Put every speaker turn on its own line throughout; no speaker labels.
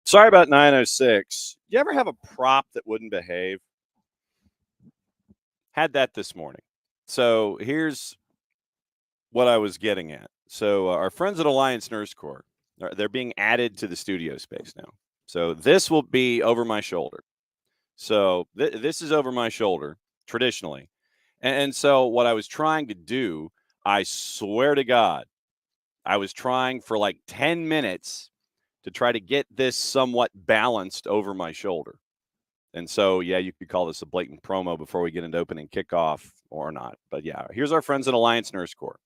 Sorry about 906. You ever have a prop that wouldn't behave? Had that this morning. So here's what I was getting at. So our friends at Alliance Nurse Corps, they're being added to the studio space now. So this will be over my shoulder. So this is over my shoulder traditionally. And so what I was trying to do, I swear to God, I was trying for like 10 minutes to try to get this somewhat balanced over my shoulder. And so, yeah, you could call this a blatant promo before we get into opening kickoff or not. But yeah, here's our friends at Alliance Nurse Corps.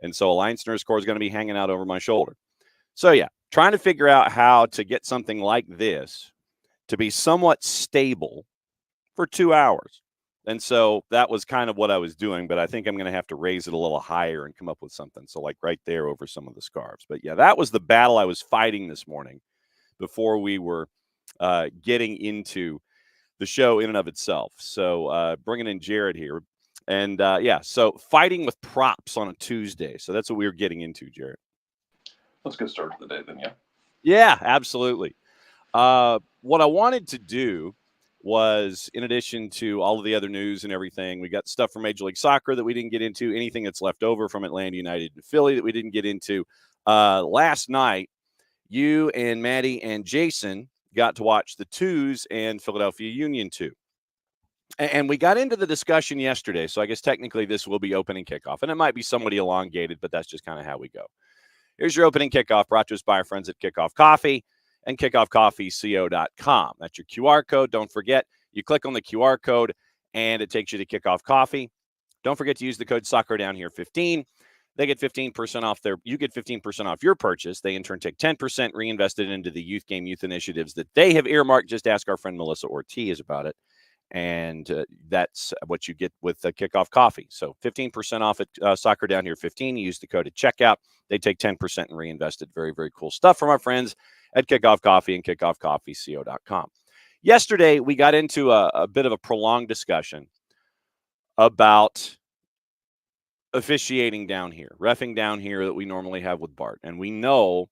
And so Alliance Nurse Corps is going to be hanging out over my shoulder. So yeah, trying to figure out how to get something like this to be somewhat stable for 2 hours. And so that was kind of what I was doing, but I think I'm going to have to raise it a little higher and come up with something. So like right there over some of the scarves. But yeah, that was the battle I was fighting this morning before we were getting into the show in and of itself. So bringing in Jared here. And yeah, so fighting with props on a Tuesday. So that's what we were getting into, Jared.
Let's get started the day then, yeah?
Yeah, absolutely. What I wanted to do was, in addition to all of the other news and everything, we got stuff from Major League Soccer that we didn't get into, anything that's left over from Atlanta United and Philly that we didn't get into. Last night, you and Maddie and Jason got to watch the 2's and Philadelphia Union 2. And we got into the discussion yesterday, so I guess technically this will be opening kickoff. And it might be somewhat elongated, but that's just kind of how we go. Here's your opening kickoff brought to us by our friends at Kickoff Coffee and kickoffcoffeeco.com. That's your QR code. Don't forget, you click on the QR code, and it takes you to Kickoff Coffee. Don't forget to use the code SoccerDownHere15. They get 15% off you get 15% off your purchase. They in turn take 10% reinvested into the youth game, youth initiatives that they have earmarked. Just ask our friend Melissa Ortiz about it. And that's what you get with the Kickoff Coffee. So 15% off at Soccer Down Here 15. You use the code at checkout. They take 10% and reinvest it. Very, very cool stuff from our friends at Kickoff Coffee and kickoffcoffeeco.com. Yesterday, we got into a bit of a prolonged discussion about officiating down here, reffing down here that we normally have with Bart. And we know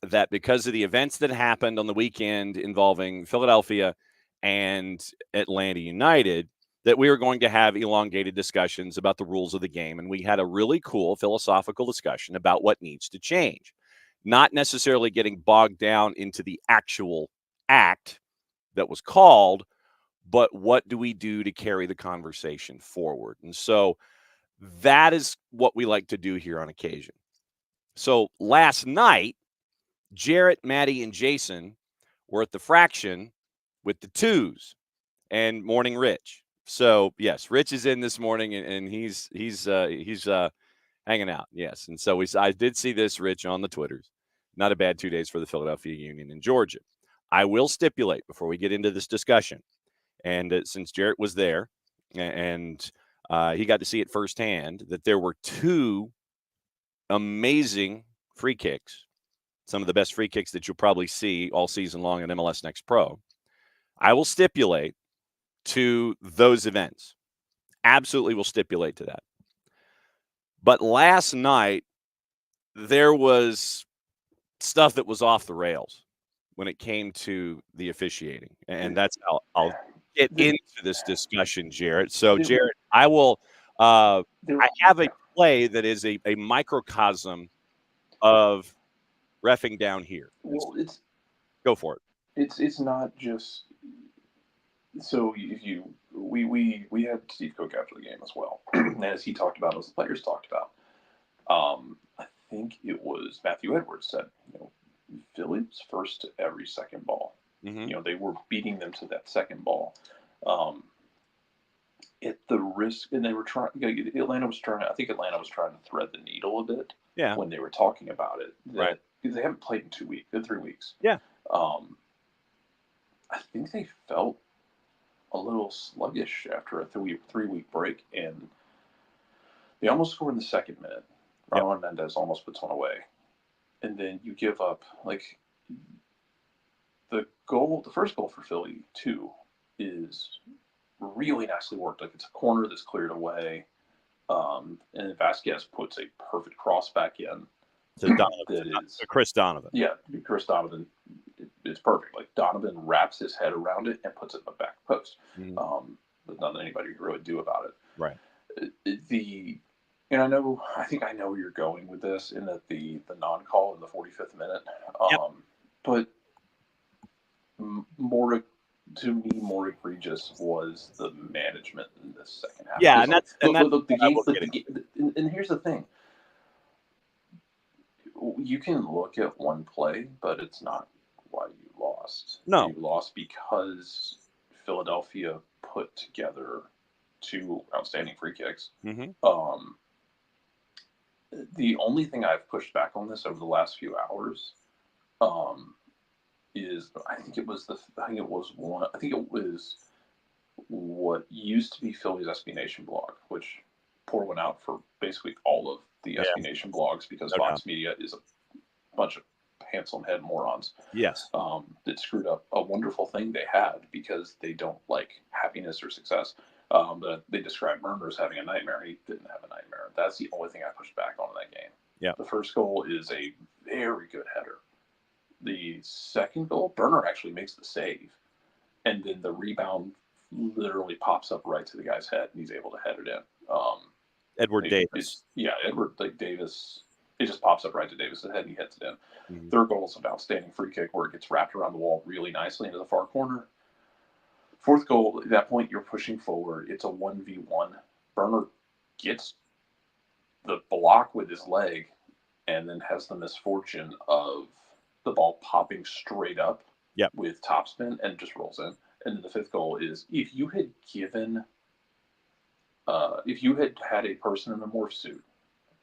that because of the events that happened on the weekend involving Philadelphia and Atlanta United, that we were going to have elongated discussions about the rules of the game. And we had a really cool philosophical discussion about what needs to change, not necessarily getting bogged down into the actual act that was called, but what do we do to carry the conversation forward? And so that is what we like to do here on occasion. So last night, Jarrett, Maddie, and Jason were at the Fraction with the 2's and Morning Rich. So yes, Rich is in this morning, and he's hanging out. Yes, and so I did see this, Rich, on the Twitters. Not a bad 2 days for the Philadelphia Union in Georgia. I will stipulate before we get into this discussion, and since Jarrett was there, and he got to see it firsthand, that there were 2 amazing free kicks, some of the best free kicks that you'll probably see all season long in MLS Next Pro. I will stipulate to those events. Absolutely will stipulate to that. But last night, there was stuff that was off the rails when it came to the officiating. And that's how I'll get into this discussion, Jarrett. So, Jarrett, I will I have a play that is a microcosm of reffing down here.
Well,
go for it.
It's not just so we had Steve Cook after the game as well, and as he talked about, as the players talked about, I think it was Matthew Edwards said, Philly's first to every second ball.
Mm-hmm.
They were beating them to that second ball. At the risk, and they were trying. Atlanta was trying to thread the needle a bit.
Yeah.
When they were talking about it,
right?
Because they haven't played in 3 weeks.
Yeah.
I think they felt a little sluggish after a 3 week break, and they almost scored in the second minute.
Yep.
Ronald Mendez almost puts one away, and then you give up like the goal. The first goal for Philly too is really nicely worked. Like it's a corner that's cleared away, and Vasquez puts a perfect cross back in.
To Donovan,
That is,
to Chris Donovan.
yeah, Chris Donovan. It's perfect. Like Donovan wraps his head around it and puts it in the back post.
Mhm.
But nothing anybody can really do about it.
Right.
The and I think I know where you're going with this, in that the non-call in the 45th minute.
Yep.
But more to me, more egregious was the management in the second half.
Yeah,
Because
and that's
look, the
what I
game,
was
like
getting.
and here's the thing: you can look at one play, but it's not why you lost.
No.
You lost because Philadelphia put together two outstanding free kicks.
Mm-hmm.
The only thing I've pushed back on this over the last few hours, um, is I think it was what used to be Philly's SB Nation blog, which poured one out for basically all of the
Yeah,
SB Nation blogs, because
no doubt.
Fox Media is a bunch of handsome head morons
Yes.
that screwed up a wonderful thing they had, because they don't like happiness or success. But they described Murner as having a nightmare. He didn't have a nightmare. That's the only thing I pushed back on in that game.
Yeah.
The first goal is a very good header. The second goal, Burner actually makes the save, and then the rebound literally pops up right to the guy's head, and he's able to head it in.
Edward Davis.
Edward Davis. It just pops up right to Davis' head, and he hits it in.
Mm-hmm.
Third goal is an outstanding free kick where it gets wrapped around the wall really nicely into the far corner. Fourth goal, at that point, you're pushing forward. It's a 1v1. Burner gets the block with his leg, and then has the misfortune of the ball popping straight up,
Yep.
with topspin, and just rolls in. And then the fifth goal is, if you had had a person in a morph suit,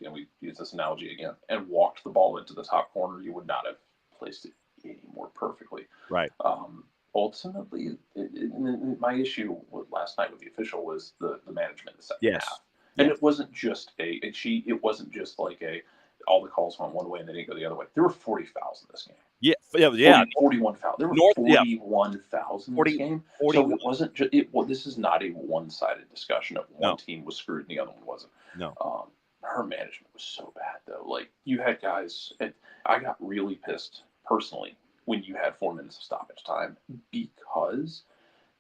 we use this analogy again, and walked the ball into the top corner, you would not have placed it any more perfectly.
Right.
Ultimately, my issue with last night with the official was the management in the second
Yes.
half.
Yes.
And it wasn't just it wasn't just like all the calls went one way and they didn't go the other way. There were 40 fouls in this game.
Yeah.
41 fouls. There were 41 fouls in this game. 41. So it wasn't just this is not a one-sided discussion of one team was screwed and the other one wasn't.
No.
Her management was so bad though. Like, you had guys, I got really pissed personally when you had 4 minutes of stoppage time, because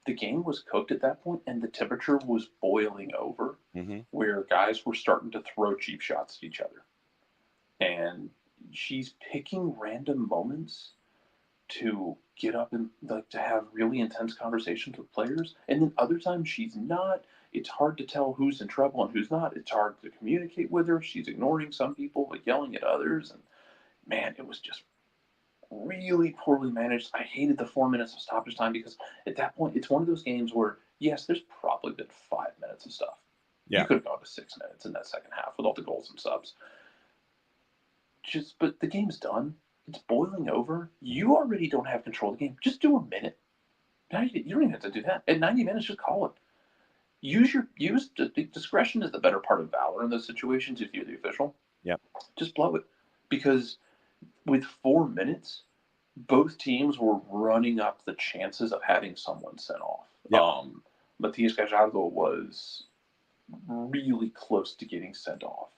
the game was cooked at that point and the temperature was boiling over, where guys were starting to throw cheap shots at each other. And she's picking random moments to get up and to have really intense conversations with players, and then other times she's not. It's hard to tell who's in trouble and who's not. It's hard to communicate with her. She's ignoring some people but yelling at others, and man, it was just really poorly managed. I hated the 4 minutes of stoppage time, because at that point it's one of those games where, yes, there's probably been 5 minutes of stuff. You could have gone to 6 minutes in that second half with all the goals and subs. But the game's done. It's boiling over. You already don't have control of the game. Just do a minute. Now you don't even have to do that. At 90 minutes, just call it. Use discretion is the better part of valor in those situations. If you're the official, just blow it, because with 4 minutes, both teams were running up the chances of having someone sent off. Matias Gallardo was really close to getting sent off.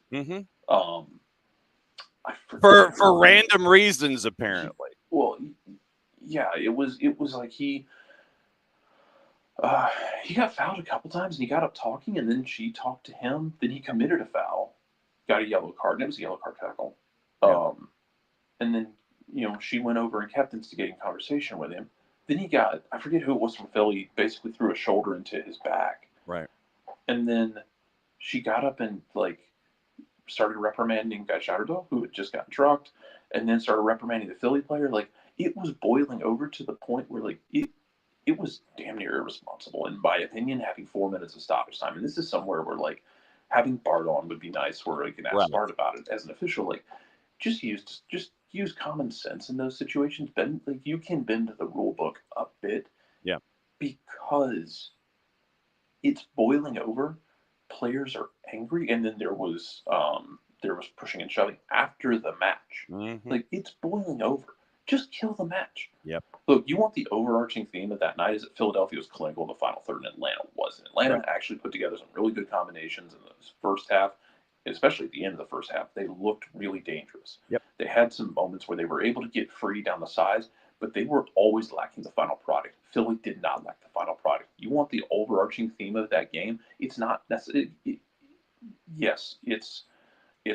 For random reasons, apparently.
It was like he got fouled a couple times, and he got up talking, and then she talked to him. Then he committed a foul, got a yellow card, and it was a yellow card tackle. And then she went over and kept instigating conversation with him. Then he got, I forget who it was from Philly, basically threw a shoulder into his back.
Right.
And then she got up and started reprimanding Gallardo, who had just gotten drugged, and then started reprimanding the Philly player. Like, it was boiling over to the point where it was damn near irresponsible, in my opinion, having 4 minutes of stoppage time. And this is somewhere where having Bart on would be nice, where you can ask Bart about it as an official. Just use common sense in those situations. You can bend the rule book a bit, because it's boiling over. Players are angry, and then there was pushing and shoving after the match.
Mm-hmm.
Like, it's boiling over. Just kill the match.
Yep.
Look, you want the overarching theme of that night is that Philadelphia was clinical in the final third, and Atlanta wasn't. Atlanta actually put together some really good combinations in the first half, especially at the end of the first half. They looked really dangerous.
Yep.
They had some moments where they were able to get free down the sides, but they were always lacking the final product. Philly did not lack the final product. You want the overarching theme of that game? It's not necessarily. Yes, it's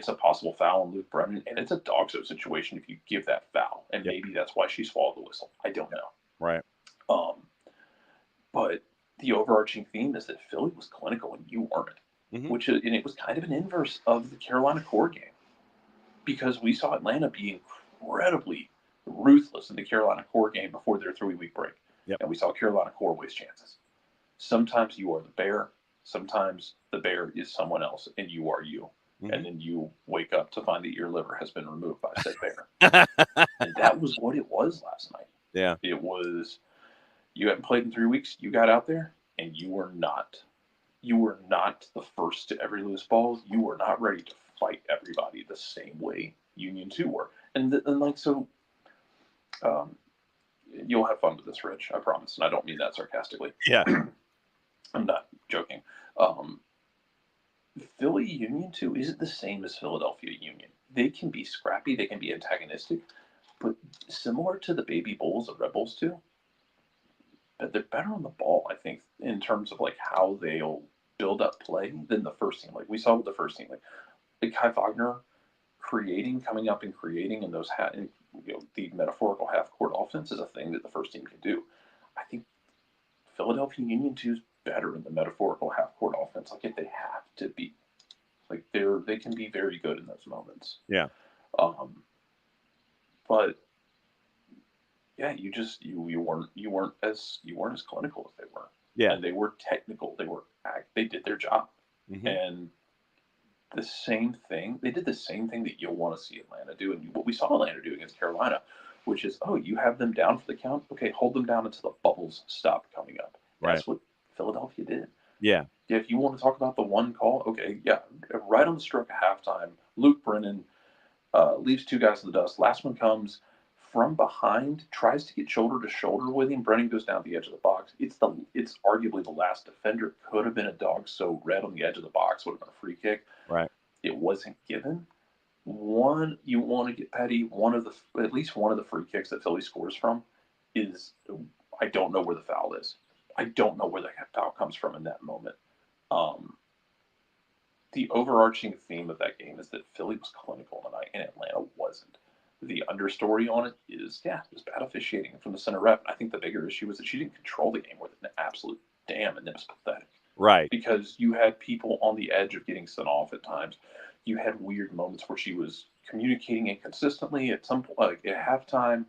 a possible foul on Luke Brennan, and it's a dog show situation if you give that foul, and maybe that's why she swallowed the whistle. I don't know.
Right.
But the overarching theme is that Philly was clinical and you weren't, and it was kind of an inverse of the Carolina core game, because we saw Atlanta be incredibly ruthless in the Carolina core game before their 3-week break, and we saw Carolina core waste chances. Sometimes you are the bear. Sometimes the bear is someone else, and you are you. And then you wake up to find that your liver has been removed by said bear. And that was what it was last night.
Yeah.
It was, you hadn't played in 3 weeks, you got out there, and you were not the first to ever lose balls. You were not ready to fight everybody the same way Union 2 were. You'll have fun with this, Rich, I promise. And I don't mean that sarcastically.
Yeah.
I'm not joking. Philly Union 2 isn't the same as Philadelphia Union. They can be scrappy, they can be antagonistic, but similar to the Baby Bulls and Red Bulls too, but they're better on the ball, I think, in terms of like how they'll build up play than the first team. Like we saw with the first team, like Kai Wagner coming up and creating in those the metaphorical half-court offense is a thing that the first team can do. I think Philadelphia Union 2 is better in the metaphorical half-court offense. Like, if they have to be, like, they can be very good in those moments.
Yeah.
But yeah, you weren't as clinical as they were.
Yeah.
And they were technical. They did their job. And the same thing, they did the same thing that you'll want to see Atlanta do, and what we saw Atlanta do against Carolina, which is, you have them down for the count. Okay, hold them down until the bubbles stop coming up. That's what Philadelphia did.
Yeah.
If you want to talk about the one call, okay, yeah, right on the stroke of halftime, Luke Brennan leaves 2 guys in the dust. Last one comes from behind, tries to get shoulder to shoulder with him. Brennan goes down the edge of the box. It's arguably the last defender. Could have been a dog so red on the edge of the box, would have been a free kick.
Right.
It wasn't given. One, you want to get petty. At least one of the free kicks that Philly scores from is, I don't know where the foul is. I don't know where the foul comes from in that moment. The overarching theme of that game is that Philly was clinical tonight and Atlanta wasn't. The understory on it is, it was bad officiating from the center rep. I think the bigger issue was that she didn't control the game with an absolute damn, and it was pathetic. Right. Because you had people on the edge of getting sent off at times. You had weird moments where she was communicating inconsistently. At some point, like at halftime,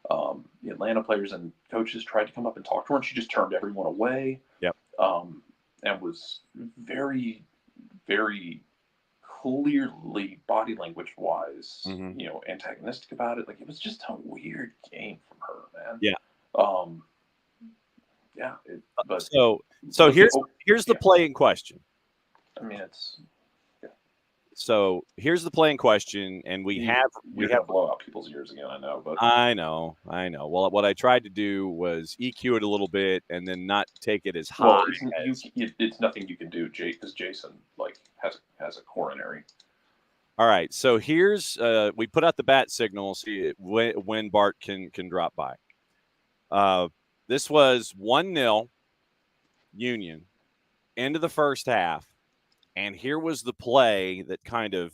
the Atlanta players and coaches tried to come up and talk to her, and she just turned everyone away. Yep. And was very, very clearly body language wise, antagonistic about it. Like, it was just a weird game from her, man. Yeah.
So here's the play in question.
I mean,
So here's the play in question, and we have
to blow out people's ears again. I know, but
I know. Well, what I tried to do was EQ it a little bit, and then not take it as high.
Well, it's nothing you can do, Jake, because Jason has a coronary.
All right, so here's we put out the bat signal. See when Bart can drop by. This was 1-0 Union into the first half. And here was the play that kind of,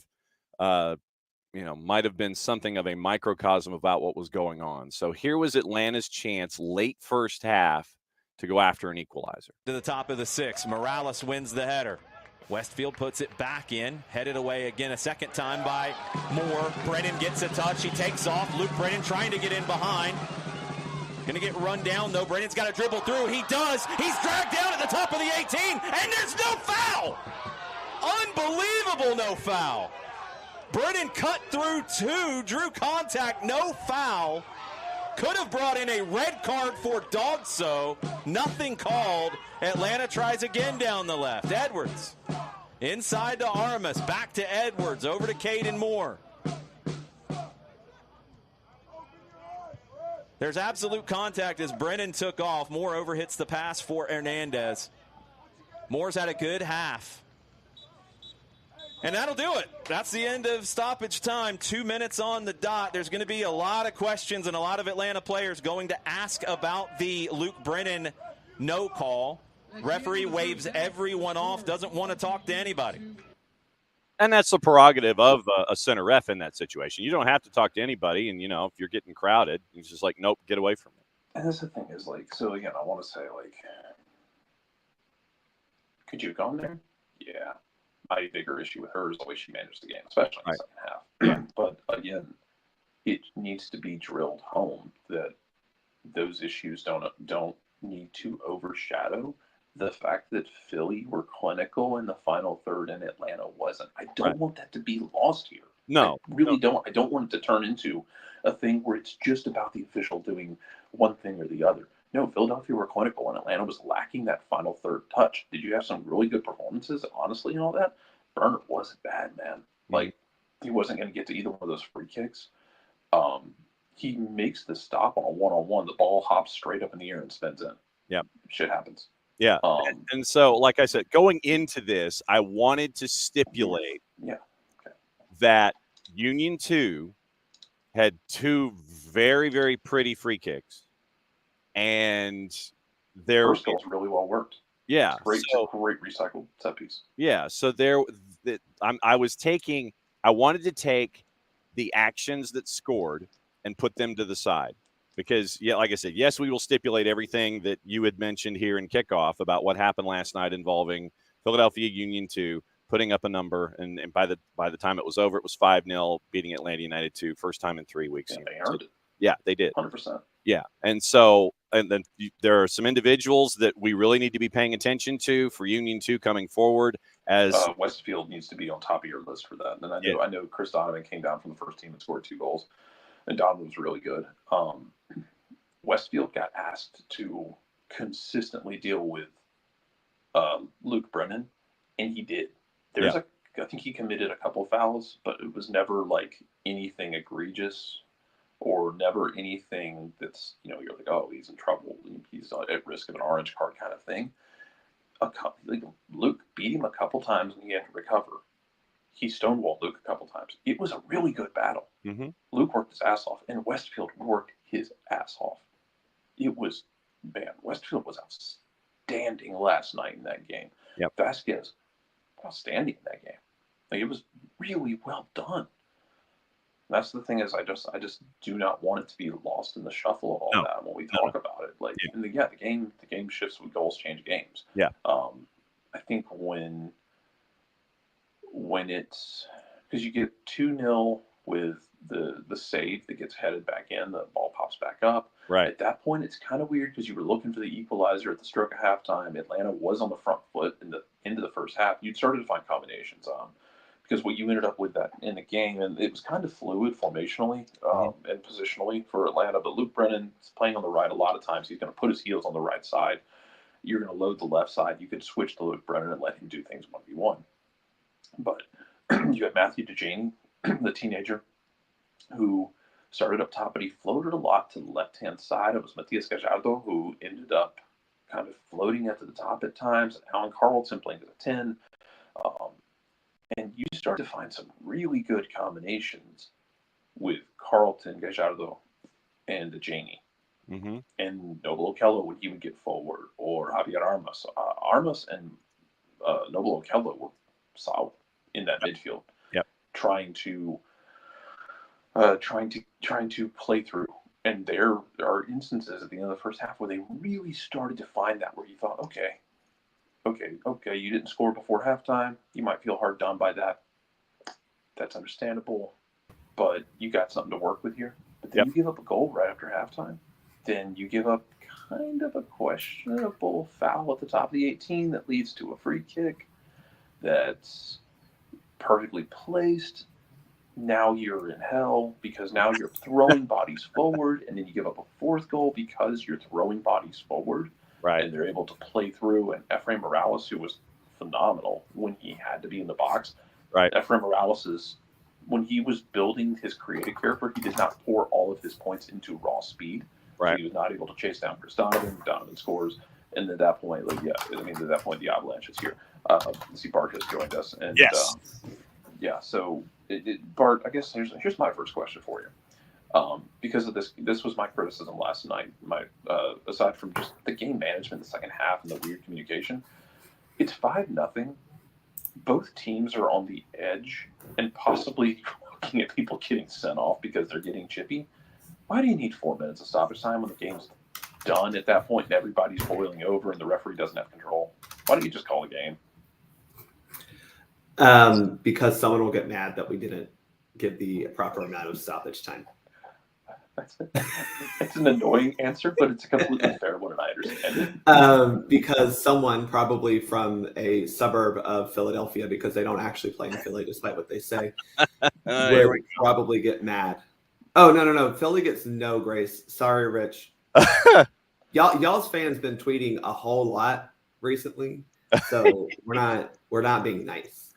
might have been something of a microcosm about what was going on. So here was Atlanta's chance late first half to go after an equalizer.
To the top of the 6, Morales wins the header. Westfield puts it back in, headed away again a second time by Moore. Brennan gets a touch. He takes off. Luke Brennan trying to get in behind. Going to get run down, though. Brennan's got to dribble through. He does. He's dragged down at the top of the 18, and there's no foul. Unbelievable, no foul. Brennan cut through 2, drew contact, no foul. Could have brought in a red card for Dogso. Nothing called. Atlanta tries again down the left. Edwards inside to Armas. Back to Edwards. Over to Caden Moore. There's absolute contact as Brennan took off. Moore overhits the pass for Hernandez. Moore's had a good half. And that'll do it. That's the end of stoppage time. 2 minutes on the dot. There's going to be a lot of questions and a lot of Atlanta players going to ask about the Luke Brennan no call. Referee waves everyone off, doesn't want to talk to anybody.
And that's the prerogative of a center ref in that situation. You don't have to talk to anybody. And, if you're getting crowded, it's just like, nope, get away from me.
And that's the thing is, so again, I want to say, could you have gone there? Yeah. My bigger issue with her is the way she managed the game, especially in the second half. But again, it needs to be drilled home that those issues don't need to overshadow the fact that Philly were clinical in the final third and Atlanta wasn't. I don't want that to be lost here.
No.
I really don't. I don't want it to turn into a thing where it's just about the official doing one thing or the other. No, Philadelphia were clinical, and Atlanta was lacking that final third touch. Did you have some really good performances, honestly, and all that? Burner wasn't bad, man. He wasn't going to get to either one of those free kicks. He makes the stop on a one-on-one. The ball hops straight up in the air and spins in.
Yeah.
Shit happens.
Yeah. And so, like I said, going into this, I wanted to stipulate that Union 2 had 2 very, very pretty free kicks. And their
first goal was really well worked.
Yeah.
Great recycled set piece.
Yeah. So I wanted to take the actions that scored and put them to the side. Because, like I said, yes, we will stipulate everything that you had mentioned here in kickoff about what happened last night involving Philadelphia Union 2 putting up a number. And by the time it was over, it was 5-0, beating Atlanta United 2, first time in 3 weeks.
Yeah, they earned it.
Yeah, they did.
100%.
Yeah. And then there are some individuals that we really need to be paying attention to for Union 2 coming forward. As
Westfield needs to be on top of your list for that. And I know Chris Donovan came down from the first team and scored 2 goals. And Donovan was really good. Westfield got asked to consistently deal with Luke Brennan, and he did. I think he committed a couple fouls, but it was never anything egregious or never anything that's, you're like, oh, he's in trouble. He's at risk of an orange card kind of thing. Luke beat him a couple times and he had to recover. He stonewalled Luke a couple times. It was a really good battle.
Mm-hmm.
Luke worked his ass off, and Westfield worked his ass off. Westfield was outstanding last night in that game.
Yep.
Vasquez, outstanding in that game. It was really well done. That's the thing is, I just do not want it to be lost in the shuffle of all that when we talk about it. The game shifts when goals change games.
Yeah.
I think when it's because you get 2-0 with the save that gets headed back in, the ball pops back up.
Right.
At that point, it's kind of weird because you were looking for the equalizer at the stroke of halftime. Atlanta was on the front foot in the end of the first half. You'd started to find combinations because what you ended up with that in the game, and it was kind of fluid formationally and positionally for Atlanta. But Luke Brennan is playing on the right a lot of times. He's going to put his heels on the right side. You're going to load the left side. You could switch to Luke Brennan and let him do things 1v1. But you had Matthew DeJaney, the teenager, who started up top, but he floated a lot to the left-hand side. It was Matias Gallardo who ended up kind of floating at the top at times. Alan Carlton playing at the 10. And you start to find some really good combinations with Carlton, Gallardo, and DeJaney.
Mm-hmm.
And Noble Okello when he would get forward, or Javier Armas. Armas and Noble Okello were solid in that midfield.
Yep.
Trying to play through. And there are instances at the end of the first half where they really started to find that, where you thought, okay, you didn't score before halftime. You might feel hard done by that. That's understandable. But you got something to work with here. But then you give up a goal right after halftime. Then you give up kind of a questionable foul at the top of the 18 that leads to a free kick that's perfectly placed. now you're in hell because now you're throwing bodies forward, and then you give up a 4th goal because you're throwing bodies forward.
Right.
And they're able to play through. And Efrain Morales, who was phenomenal when he had to be in the box.
Right.
Efrain Morales when he was building his creative character, he did not pour all of his points into raw speed.
Right.
So he was not able to chase down Chris Donovan. Donovan scores. And at that point, at that point, the Avalanche is here. See, Bart has joined us. And,
yes.
So Bart, I guess here's my first question for you. Because of this was my criticism last night. Aside from just the game management, the second half, and the weird communication, it's 5-0. Both teams are on the edge and possibly looking at people getting sent off because they're getting chippy. Why do you need 4 minutes of stoppage time when the game's done at that point and everybody's boiling over and the referee doesn't have control? Why don't you just call a game?
Because someone will get mad that we didn't give the proper amount of stoppage time.
It's an annoying answer, but it's a completely fair one, and I understand it.
Because someone probably from a suburb of Philadelphia, because they don't actually play in Philly, despite what they say, would probably get mad. Oh, no. Philly gets no grace. Sorry, Rich. Y'all's fans been tweeting a whole lot recently, so we're not being nice.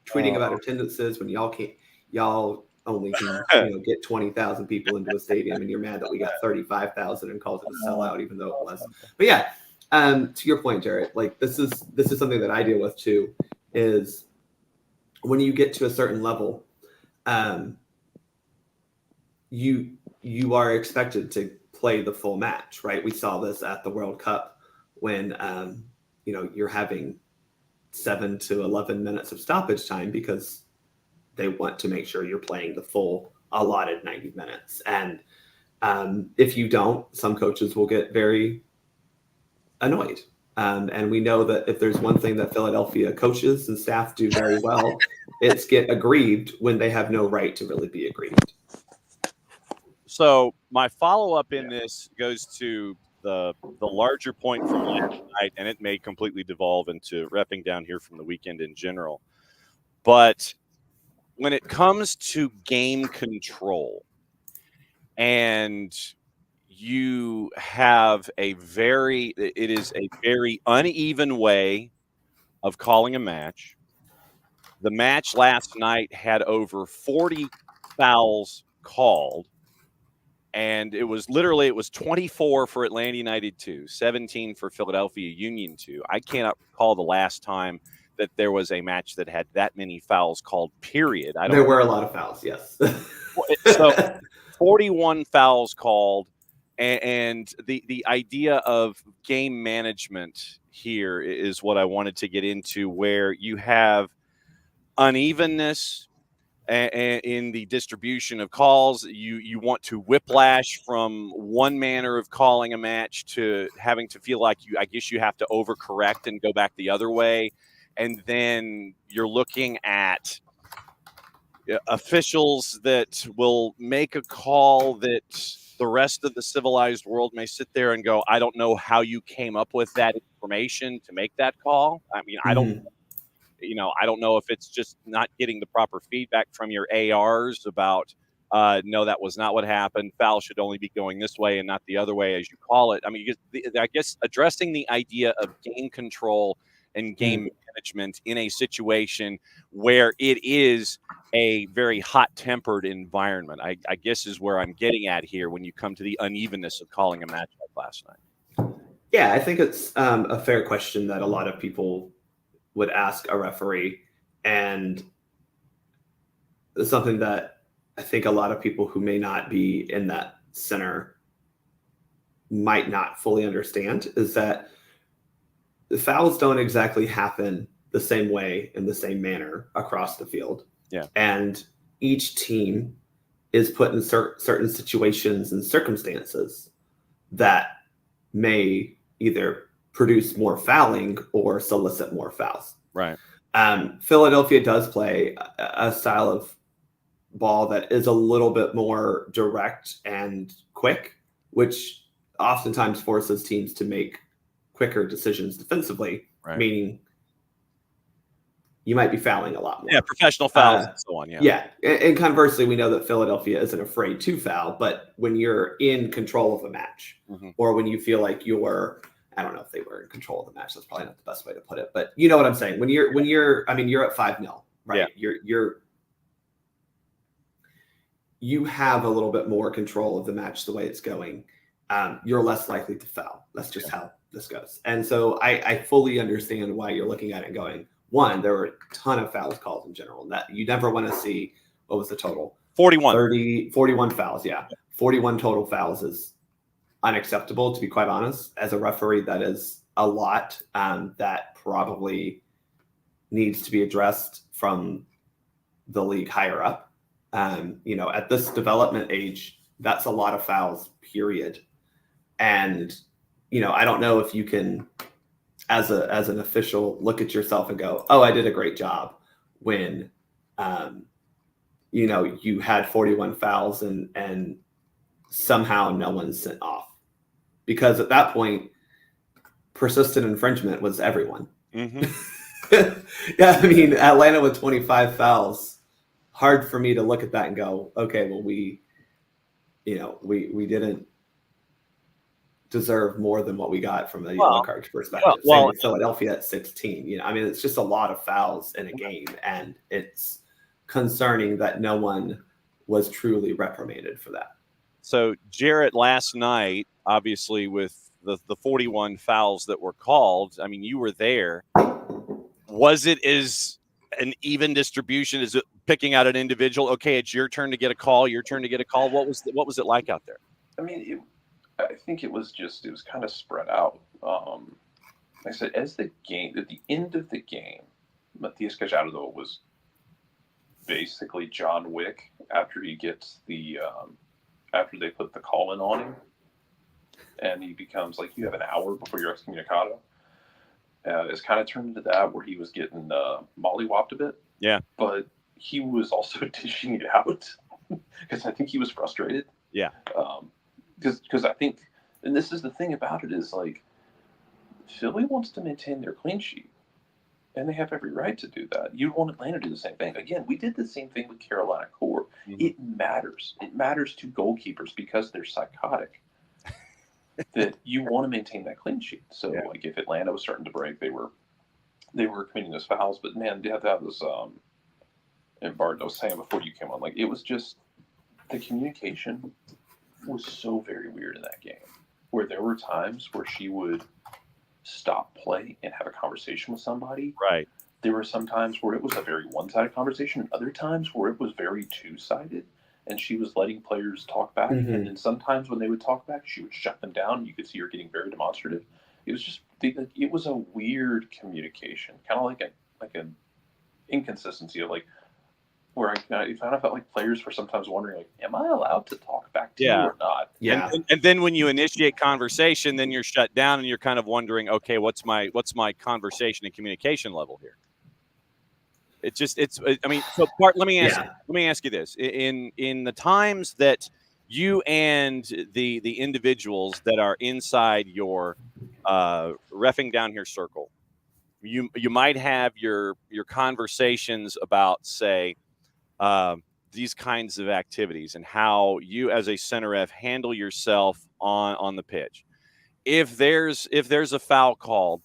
Tweeting about attendances when y'all only can get 20,000 people into a stadium, and you're mad that we got 35,000 and calls it a sellout, even though it wasn't. But yeah, to your point, Jarrett, like this is something that I deal with too. Is when you get to a certain level, you are expected to play the full match, right? We saw this at the World Cup when you're having 7 to 11 minutes of stoppage time because they want to make sure you're playing the full allotted 90 minutes. And if you don't, some coaches will get very annoyed. And we know that if there's one thing that Philadelphia coaches and staff do very well, it's get aggrieved when they have no right to really be aggrieved.
So my follow-up in this goes to the larger point from last night, and it may completely devolve into repping down here from the weekend in general. But when it comes to game control, and you have it is a very uneven way of calling a match. The match last night had over 40 fouls called, and it was 24 for Atlanta United 2, 17 for Philadelphia Union 2. I cannot recall the last time that there was a match that had that many fouls called, period.
There were a lot of fouls, yes.
So 41 fouls called, and the idea of game management here is what I wanted to get into, where you have unevenness in the distribution of calls. You want to whiplash from one manner of calling a match to having to feel like I guess you have to overcorrect and go back the other way. And then you're looking at officials that will make a call that the rest of the civilized world may sit there and go, I don't know how you came up with that information to make that call. I mean, I don't know if it's just not getting the proper feedback from your ARs about, no, that was not what happened. Foul should only be going this way and not the other way, as you call it. I mean, I guess addressing the idea of game control and game management in a situation where it is a very hot-tempered environment, I guess is where I'm getting at here when you come to the unevenness of calling a match like last night.
Yeah, I think it's a fair question that a lot of people would ask a referee, and it's something that I think a lot of people who may not be in that center might not fully understand, is that the fouls don't exactly happen the same way in the same manner across the field.
Yeah.
And each team is put in certain situations and circumstances that may either produce more fouling or solicit more fouls.
Right.
Philadelphia does play a style of ball that is a little bit more direct and quick, which oftentimes forces teams to make quicker decisions defensively,
right.
Meaning you might be fouling a lot more.
Yeah, professional fouls and so on. Yeah.
Yeah. And conversely, we know that Philadelphia isn't afraid to foul, but when you're in control of a match, or when you feel like you're, I don't know if they were in control of the match, that's probably not the best way to put it, but you know what I'm saying? When you're I mean, you're at 5-0, right?
Yeah.
You have a little bit more control of the match the way it's going. You're less likely to foul. That's just how this goes. And so I fully understand why you're looking at it and going, one, there were a ton of fouls called in general. That you never want to see. What was the total?
41.
41 fouls. Yeah. 41 total fouls is unacceptable, to be quite honest. As a referee, that is a lot. That probably needs to be addressed from the league higher up. At this development age, that's a lot of fouls, period. And, I don't know if you can, as an official, look at yourself and go, oh, I did a great job when, you had 41 fouls and somehow no one's sent off. Because at that point, persistent infringement was everyone. Yeah, I mean, Atlanta with 25 fouls, hard for me to look at that and go, okay, well, we didn't deserve more than what we got from the yellow card perspective. Same with Philadelphia at 16. I mean, it's just a lot of fouls in a game, and it's concerning that no one was truly reprimanded for that.
So, Jarrett, last night, obviously, with the 41 fouls that were called, I mean, you were there. Was it as an even distribution? Is it picking out an individual? Okay, it's your turn to get a call. Your turn to get a call. What was it like out there?
I mean, I think it was kind of spread out. Like I said, at the end of the game, Matias Gallardo was basically John Wick after he gets after they put the call in on him, and he becomes like, you have an hour before your excommunicado. It's kind of turned into that where he was getting mollywopped a bit.
Yeah.
But he was also dishing it out because I think he was frustrated.
Yeah.
Because I think, and this is the thing about it, is like Philly wants to maintain their clean sheet, and they have every right to do that. You'd want Atlanta to do the same thing. Again, we did the same thing with Carolina Core. It matters. It matters to goalkeepers because they're psychotic. That you want to maintain that clean sheet. So, like, if Atlanta was starting to break, they were committing those fouls. But man, they have to have this. And Barton was saying before you came on, like, it was just the communication was so very weird in that game, where there were times where she would stop play and have a conversation with somebody.
Right.
There were some times where it was a very one-sided conversation, and other times where it was very two-sided, and she was letting players talk back. And then sometimes when they would talk back, she would shut them down. You could see her getting very demonstrative. It was just, it was a weird communication, kind of like an inconsistency of like, where I kind of felt like players were sometimes wondering, like, am I allowed to talk back to you or not?
Yeah.
And then when you initiate conversation, then you're shut down and you're kind of wondering, okay, what's my conversation and communication level here? I mean, so Bart, let me ask you this. In the times that you and the individuals that are inside your reffing down here circle, you might have your conversations about, say, these kinds of activities and how you as a center ref handle yourself on the pitch. If there's a foul called,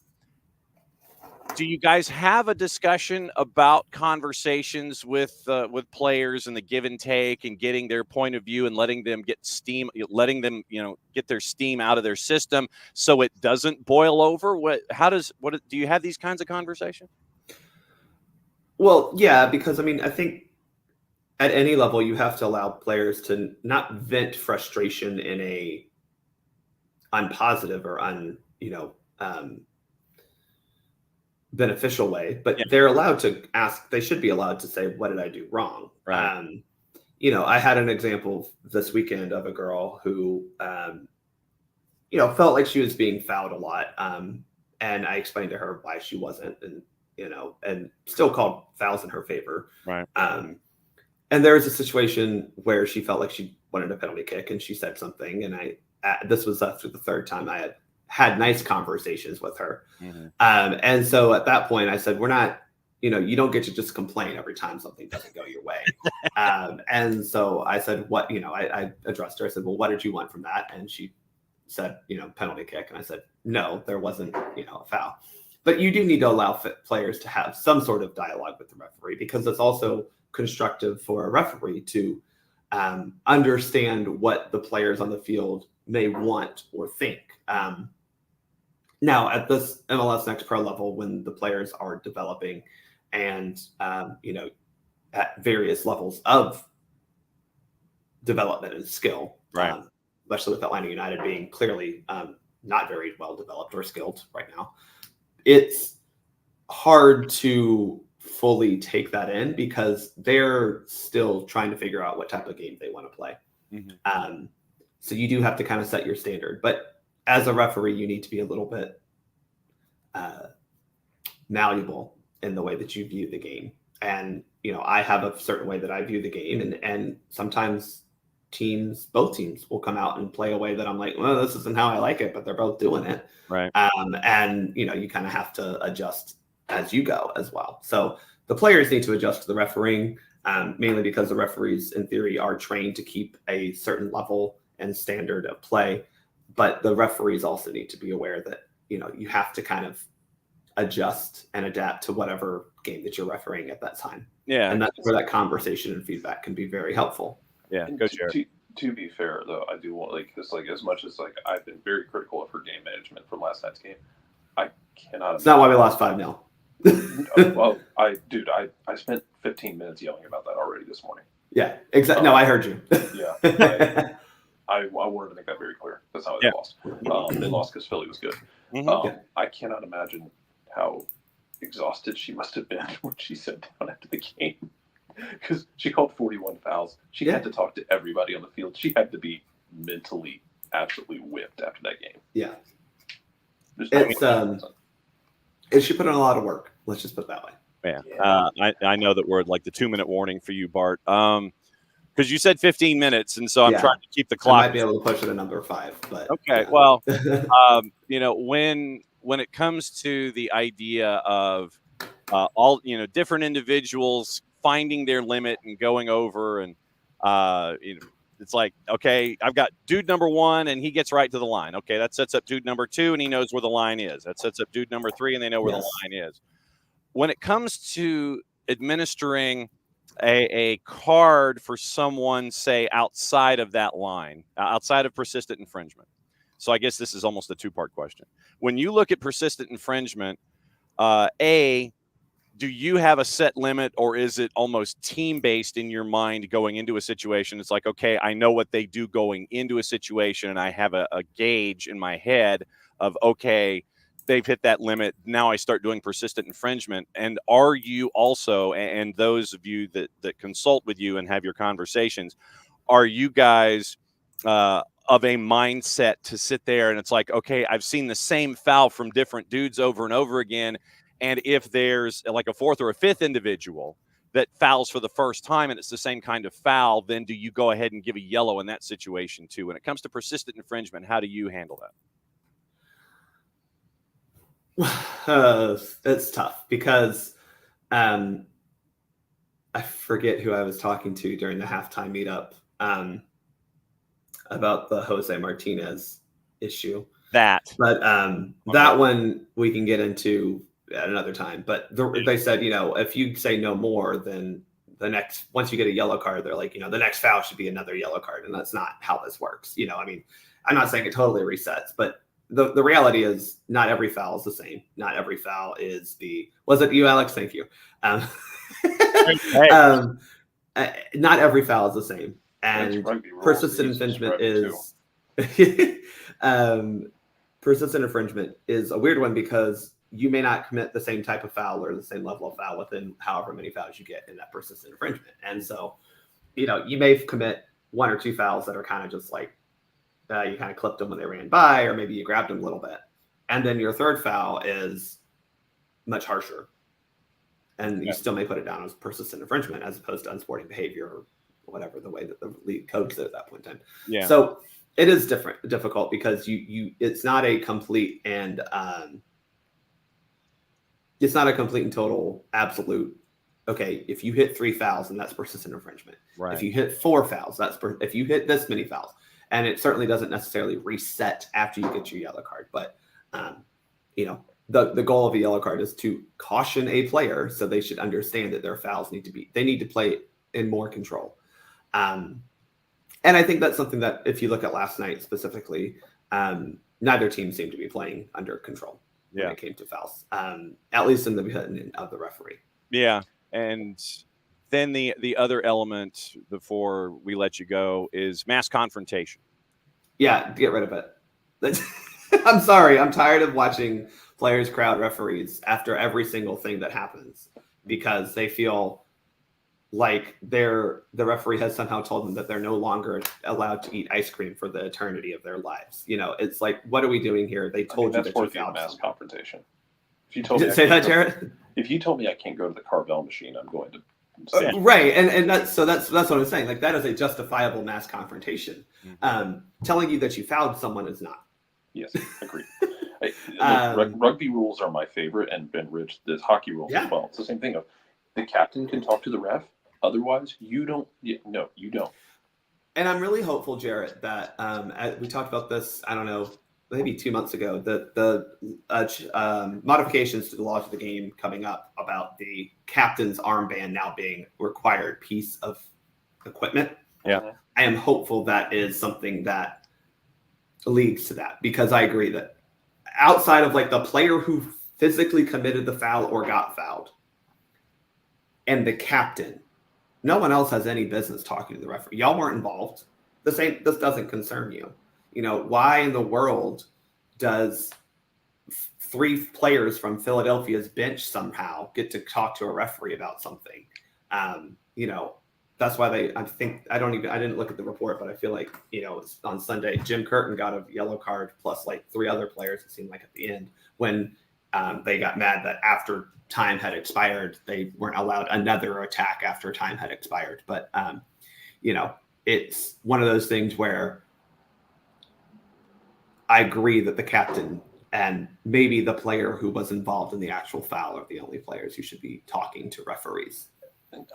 do you guys have a discussion about conversations with players and the give and take and getting their point of view and letting them get their steam out of their system so it doesn't boil over? Do you have these kinds of conversations?
Well, yeah, because I mean, I think at any level you have to allow players to not vent frustration in a unpositive or beneficial way, but they're allowed to ask. They should be allowed to say, what did I do wrong?
Right.
I had an example this weekend of a girl who felt like she was being fouled a lot, and I explained to her why she wasn't, and still called fouls in her favor.
Right.
And there was a situation where she felt like she wanted a penalty kick, and she said something, and this was after the third time I had nice conversations with her. And so at that point I said, we're not, you don't get to just complain every time something doesn't go your way. And so I said, what, I addressed her. I said, well, what did you want from that? And she said, penalty kick. And I said, no, there wasn't, a foul. But you do need to allow players to have some sort of dialogue with the referee, because it's also constructive for a referee to understand what the players on the field may want or think. Now, at this MLS Next Pro level, when the players are developing and, at various levels of development and skill,
Right.
Especially with Atlanta United being clearly not very well developed or skilled right now, it's hard to fully take that in because they're still trying to figure out what type of game they want to play.
Mm-hmm.
So you do have to kind of set your standard. But as a referee, you need to be a little bit malleable in the way that you view the game. And, I have a certain way that I view the game. And sometimes both teams will come out and play a way that I'm like, well, this isn't how I like it, but they're both doing it.
Right.
And, you kind of have to adjust as you go as well. So the players need to adjust to the refereeing, mainly because the referees, in theory, are trained to keep a certain level and standard of play. But the referees also need to be aware that, you have to kind of adjust and adapt to whatever game that you're refereeing at that time.
Yeah.
And that's where that conversation and feedback can be very helpful.
Yeah. Go Jared.
To be fair, though, I do want as much as I've been very critical of her game management from last night's game, I cannot.
It's not why we lost 5-0.
Well, I spent 15 minutes yelling about that already this morning.
Yeah, exactly. No, I heard you.
Yeah, I wanted to make that very clear. That's how they lost. They lost because Philly was good.
Mm-hmm.
I cannot imagine how exhausted she must have been when she sat down after the game, because she called 41 fouls. She had to talk to everybody on the field. She had to be mentally absolutely whipped after that game.
Yeah, she put in a lot of work. Let's just put it that way.
Yeah. I know that we're at like the 2-minute warning for you, Bart. Because you said 15 minutes, and so I'm trying to keep the clock.
I might be able to push it to number 5, but
okay. Well, when it comes to the idea of all different individuals finding their limit and going over, and it's like, okay, I've got dude number 1 and he gets right to the line. Okay, that sets up dude number 2 and he knows where the line is. That sets up dude number 3 and they know where the line is. When it comes to administering a card for someone, say, outside of that line, outside of persistent infringement. So I guess this is almost a 2-part question. When you look at persistent infringement, do you have a set limit, or is it almost team-based in your mind going into a situation? It's like, okay, I know what they do going into a situation, and I have a gauge in my head of, okay, they've hit that limit. Now I start doing persistent infringement. And are you also, and those of you that consult with you and have your conversations, are you guys of a mindset to sit there and it's like, okay, I've seen the same foul from different dudes over and over again. And if there's like a 4th or a 5th individual that fouls for the first time and it's the same kind of foul, then do you go ahead and give a yellow in that situation too? When it comes to persistent infringement, how do you handle that?
It's tough because I forget who I was talking to during the halftime meetup about the Jose Martinez issue.
But
that one we can get into at another time. But they said, if you say no more, then once you get a yellow card, they're like, the next foul should be another yellow card, and that's not how this works. I'm not saying it totally resets, but the reality is not every foul is the same. Not every foul is was it you, Alex? Thank you. Not every foul is the same. And persistent infringement is persistent infringement is a weird one because you may not commit the same type of foul or the same level of foul within however many fouls you get in that persistent infringement. And so, you may commit 1 or 2 fouls that are kind of just like, you kind of clipped them when they ran by, or maybe you grabbed them a little bit. And then your 3rd foul is much harsher. And you still may put it down as persistent infringement as opposed to unsporting behavior or whatever the way that the league codes it at that point in time.
Yeah.
So it is difficult because it's not a complete and it's not a complete and total absolute. Okay, if you hit 3 fouls, and that's persistent infringement.
Right.
If you hit 4 fouls, if you hit this many fouls, and it certainly doesn't necessarily reset after you get your yellow card. But the goal of a yellow card is to caution a player, so they should understand that their fouls need to play in more control. And I think that's something that, if you look at last night specifically, neither team seemed to be playing under control when it came to fouls, at least in the opinion of the referee.
Yeah. And then the other element before we let you go is mass confrontation.
Yeah, get rid of it. I'm sorry. I'm tired of watching players crowd referees after every single thing that happens because they feel like the referee has somehow told them that they're no longer allowed to eat ice cream for the eternity of their lives. It's like, what are we doing here? They told you that you fouled
mass
someone.
Confrontation. If you told me
say that, Jared.
If you told me I can't go to the Carvel machine, I'm going to.
Right, and that's what I'm saying. Like, that is a justifiable mass confrontation.
Mm-hmm.
Telling you that you fouled someone is not.
Yes, agreed. Rugby rules are my favorite, and Ben Rich, the hockey rules as well. It's the same thing. The captain can talk to the ref. Otherwise, you don't. No, you don't.
And I'm really hopeful, Jarrett, that we talked about this, I don't know, maybe 2 months ago, the modifications to the laws of the game coming up about the captain's armband now being a required piece of equipment.
Yeah.
I am hopeful that is something that leads to that, because I agree that outside of like the player who physically committed the foul or got fouled and the captain, no one else has any business talking to the referee. Y'all weren't involved. This doesn't concern you. Why in the world does 3 players from Philadelphia's bench somehow get to talk to a referee about something? That's why I didn't look at the report, but I feel like, on Sunday, Jim Curtin got a yellow card plus like 3 other players, it seemed like, at the end, when they got mad that after time had expired, they weren't allowed another attack after time had expired. But, it's one of those things where I agree that the captain and maybe the player who was involved in the actual foul are the only players who should be talking to referees.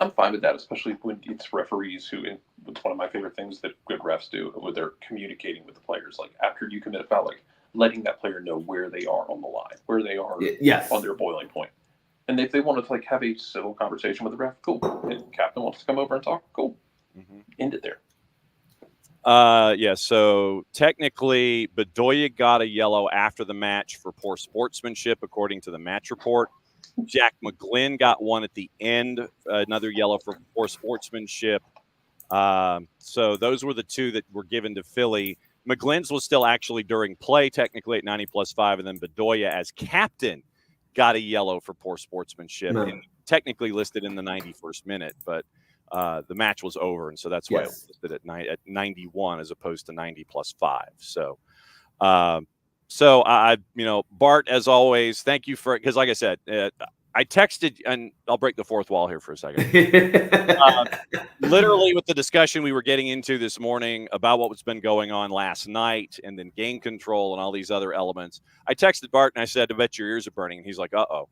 I'm fine with that, especially when it's referees who, it's one of my favorite things that good refs do when they're communicating with the players. Like, after you commit a foul, like letting that player know where they are on the line, where they are on their boiling point. And if they want to have a civil conversation with the ref, cool. If the captain wants to come over and talk, cool. Mm-hmm. End it there.
So technically, Bedoya got a yellow after the match for poor sportsmanship, according to the match report. Jack McGlynn got one at the end, another yellow for poor sportsmanship. So those were the 2 that were given to Philly. McGlynn's was still actually during play, technically at 90+5, and then Bedoya as captain got a yellow for poor sportsmanship, and technically listed in the 91st minute, but the match was over, and so that's why it was listed at 91 as opposed to 90+5. So, I Bart, as always, thank you because, like I said, I texted, and I'll break the fourth wall here for a second. Literally, with the discussion we were getting into this morning about what was been going on last night, and then game control and all these other elements, I texted Bart and I said, "I bet your ears are burning." And he's like, "Uh-oh,"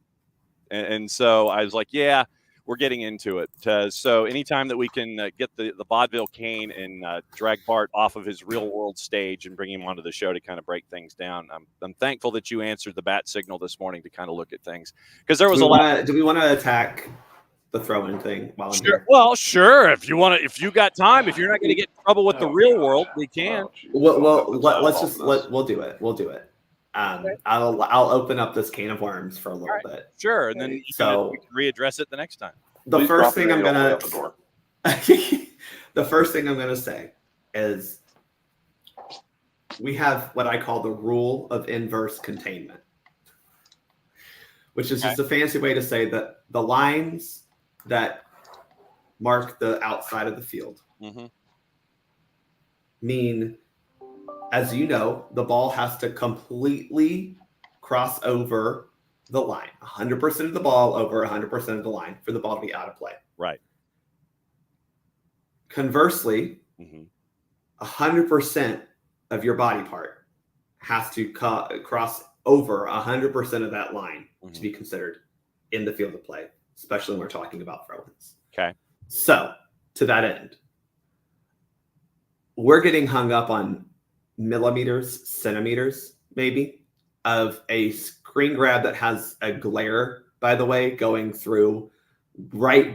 and so I was like, "Yeah, we're getting into it." So anytime that we can get the vaudeville cane and drag Bart off of his real world stage and bring him onto the show to kind of break things down, I'm thankful that you answered the bat signal this morning to kind of look at things, because there was a lot.
Do we want to attack the throw-in thing while I'm here?
Well, sure. If you got time, if you're not going to get in trouble with the real world, we can.
We'll do it. We'll do it. I'll open up this can of worms for a little bit.
Sure, and then we can readdress it the next time.
The first thing I'm gonna say is we have what I call the rule of inverse containment, which is just a fancy way to say that the lines that mark the outside of the field mean, as you know, the ball has to completely cross over the line, 100% of the ball over 100% of the line for the ball to be out of play.
Right.
Conversely, 100% of your body part has to cross over 100% of that line to be considered in the field of play, especially when we're talking about throw-ins.
Okay.
So to that end, we're getting hung up on millimeters, centimeters, maybe, of a screen grab that has a glare, by the way, going through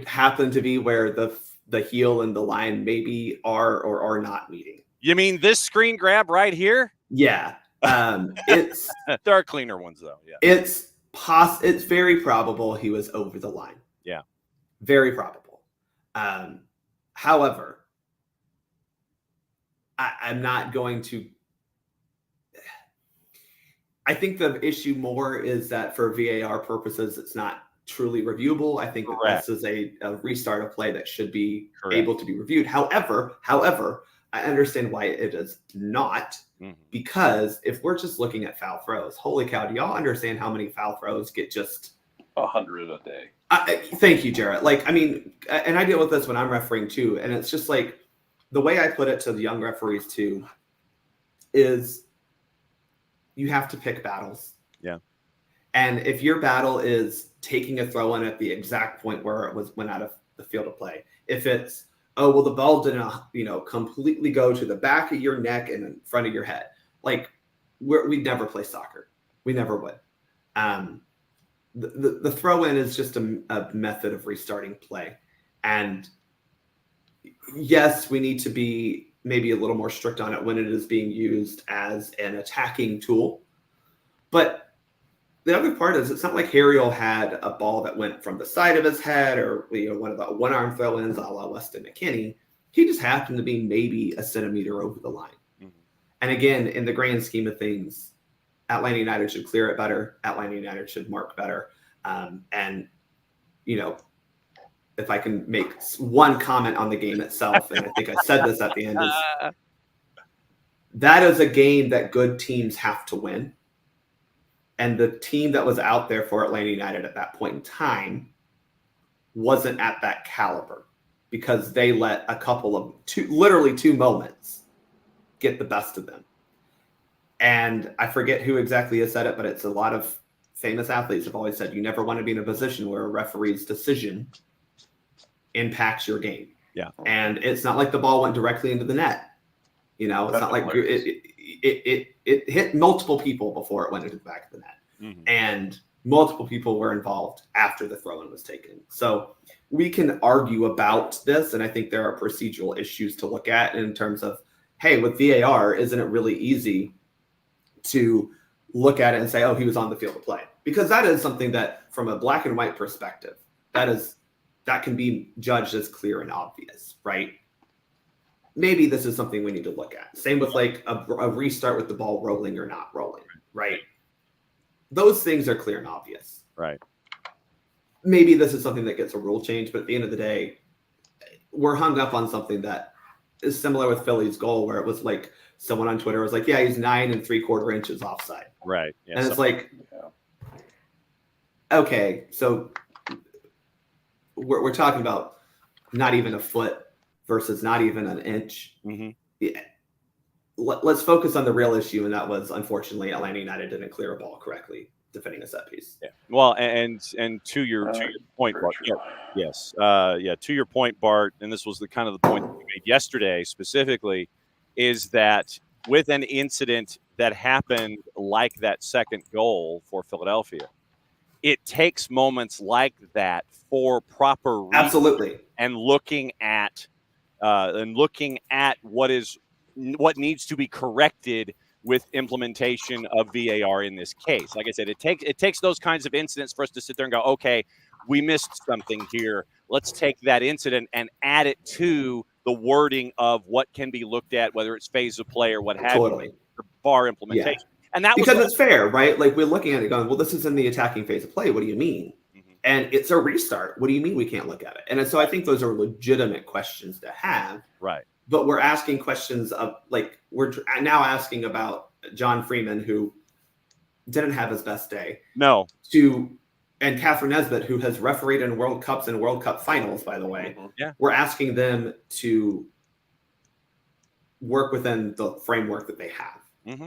happen to be where the heel and the line maybe are or are not meeting.
You mean this screen grab right here?
Yeah. It's
there are cleaner ones though. Yeah.
It's very probable he was over the line.
Yeah.
Very probable. However, I'm not going to. I think the issue more is that for VAR purposes, it's not truly reviewable. I think that this is a restart of play that should be able to be reviewed. However, I understand why it is not, because if we're just looking at foul throws, holy cow, do y'all understand how many foul throws get just
100 a day?
Thank you, Jarrett. Like, I mean, and I deal with this when I'm refereeing too, and it's just like the way I put it to the young referees too is you have to pick battles.
Yeah.
And if your battle is taking a throw in at the exact point where it went out of the field of play, if it's, oh, well, the ball didn't, completely go to the back of your neck and in front of your head. Like, we'd never play soccer. We never would. The throw-in is just a method of restarting play. And yes, we need to be maybe a little more strict on it when it is being used as an attacking tool. But the other part is it's not like Harriel had a ball that went from the side of his head or one of the one-arm throw-ins a la Weston McKinney. He just happened to be maybe a centimeter over the line. And again, in the grand scheme of things, Atlanta United should clear it better. Atlanta United should mark better. And, if I can make one comment on the game itself, and I think I said this at the end, is that is a game that good teams have to win. And the team that was out there for Atlanta United at that point in time wasn't at that caliber because they let a couple of literally two moments get the best of them. And I forget who exactly has said it, but it's a lot of famous athletes have always said, you never want to be in a position where a referee's decision impacts your game.
Yeah.
And it's not like the ball went directly into the net. It's not like it hit multiple people before it went into the back of the net. And multiple people were involved after the throw-in was taken. So we can argue about this, and I think there are procedural issues to look at in terms of, hey, with VAR, isn't it really easy to look at it and say, oh, he was on the field of play? Because that is something that, from a black and white perspective, that can be judged as clear and obvious, right? Maybe this is something we need to look at. Same with like a restart with the ball rolling or not rolling, right? Those things are clear and obvious.
Right.
Maybe this is something that gets a rule change, but at the end of the day, we're hung up on something that is similar with Philly's goal, where it was like someone on Twitter was like, yeah, he's 9 3/4 inches offside.
Right. Yeah,
and it's like, okay, so we're talking about not even a foot versus not even an inch. Yeah. Let's focus on the real issue, and that was, unfortunately, Atlanta United didn't clear a ball correctly defending a set piece.
Yeah. Well, and to your point, Bart. Yes. To your point, Bart, and this was the kind of the point that we made yesterday specifically, is that with an incident that happened like that second goal for Philadelphia, it takes moments like that for proper
absolutely
and looking at what needs to be corrected with implementation of VAR in this case. Like I said, it takes those kinds of incidents for us to sit there and go, okay, we missed something here. Let's take that incident and add it to the wording of what can be looked at, whether it's phase of play or what have you, for VAR implementation. Yeah. And that
because it's fair, right? Like, we're looking at it going, well, this is in the attacking phase of play. What do you mean? And it's a restart. What do you mean we can't look at it? And so I think those are legitimate questions to have.
Right.
But we're asking questions of, like, we're now asking about John Freeman, who didn't have his best day.
No.
And Catherine Nesbitt, who has refereed in World Cups and World Cup finals, by the way.
Yeah.
We're asking them to work within the framework that they have.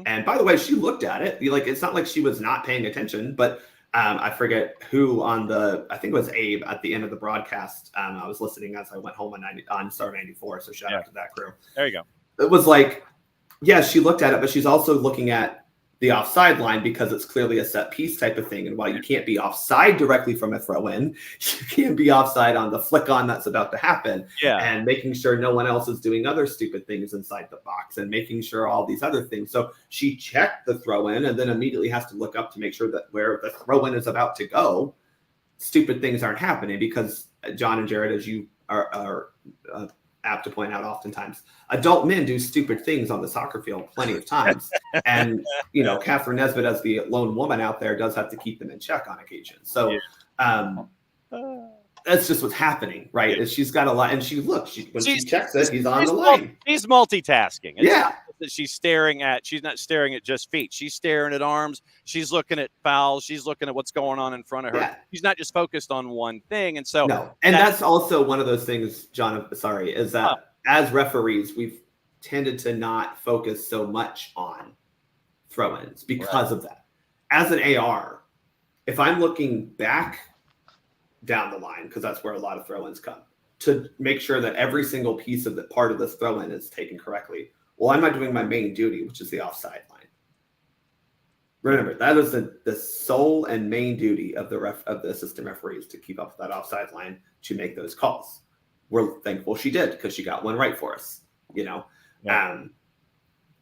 And by the way, she looked at it. Like, it's not like she was not paying attention, but I forget who I think it was Abe at the end of the broadcast. I was listening as I went home on Star 94. So shout out to that crew.
There you go.
It was like, yeah, she looked at it, but she's also looking at the offside line because it's clearly a set piece type of thing. And while you can't be offside directly from a throw in, you can be offside on the flick on that's about to happen.
Yeah.
And making sure no one else is doing other stupid things inside the box and making sure all these other things. So she checked the throw in and then immediately has to look up to make sure that where the throw in is about to go, stupid things aren't happening because John and Jared, as you are apt to point out oftentimes, adult men do stupid things on the soccer field plenty of times. And, Catherine Nesbitt as the lone woman out there does have to keep them in check on occasion. So that's just what's happening, right? Is she's got a lot, and she checks it, he's on the line.
She's multitasking. It's
yeah.
not that she's not staring at just feet. She's staring at arms. She's looking at fouls. She's looking at what's going on in front of her.
Yeah.
She's not just focused on one thing. And so,
no. And that's also one of those things, John, is that as referees, we've tended to not focus so much on throw-ins because of that. As an AR, if I'm looking back down the line, because that's where a lot of throw-ins come, to make sure that every single piece of the part of this throw-in is taken correctly, well, I'm not doing my main duty, which is the offside line. Remember, that is the sole and main duty of the assistant referees, to keep up with that offside line, to make those calls. We're thankful she did, because she got one right for us. Yeah.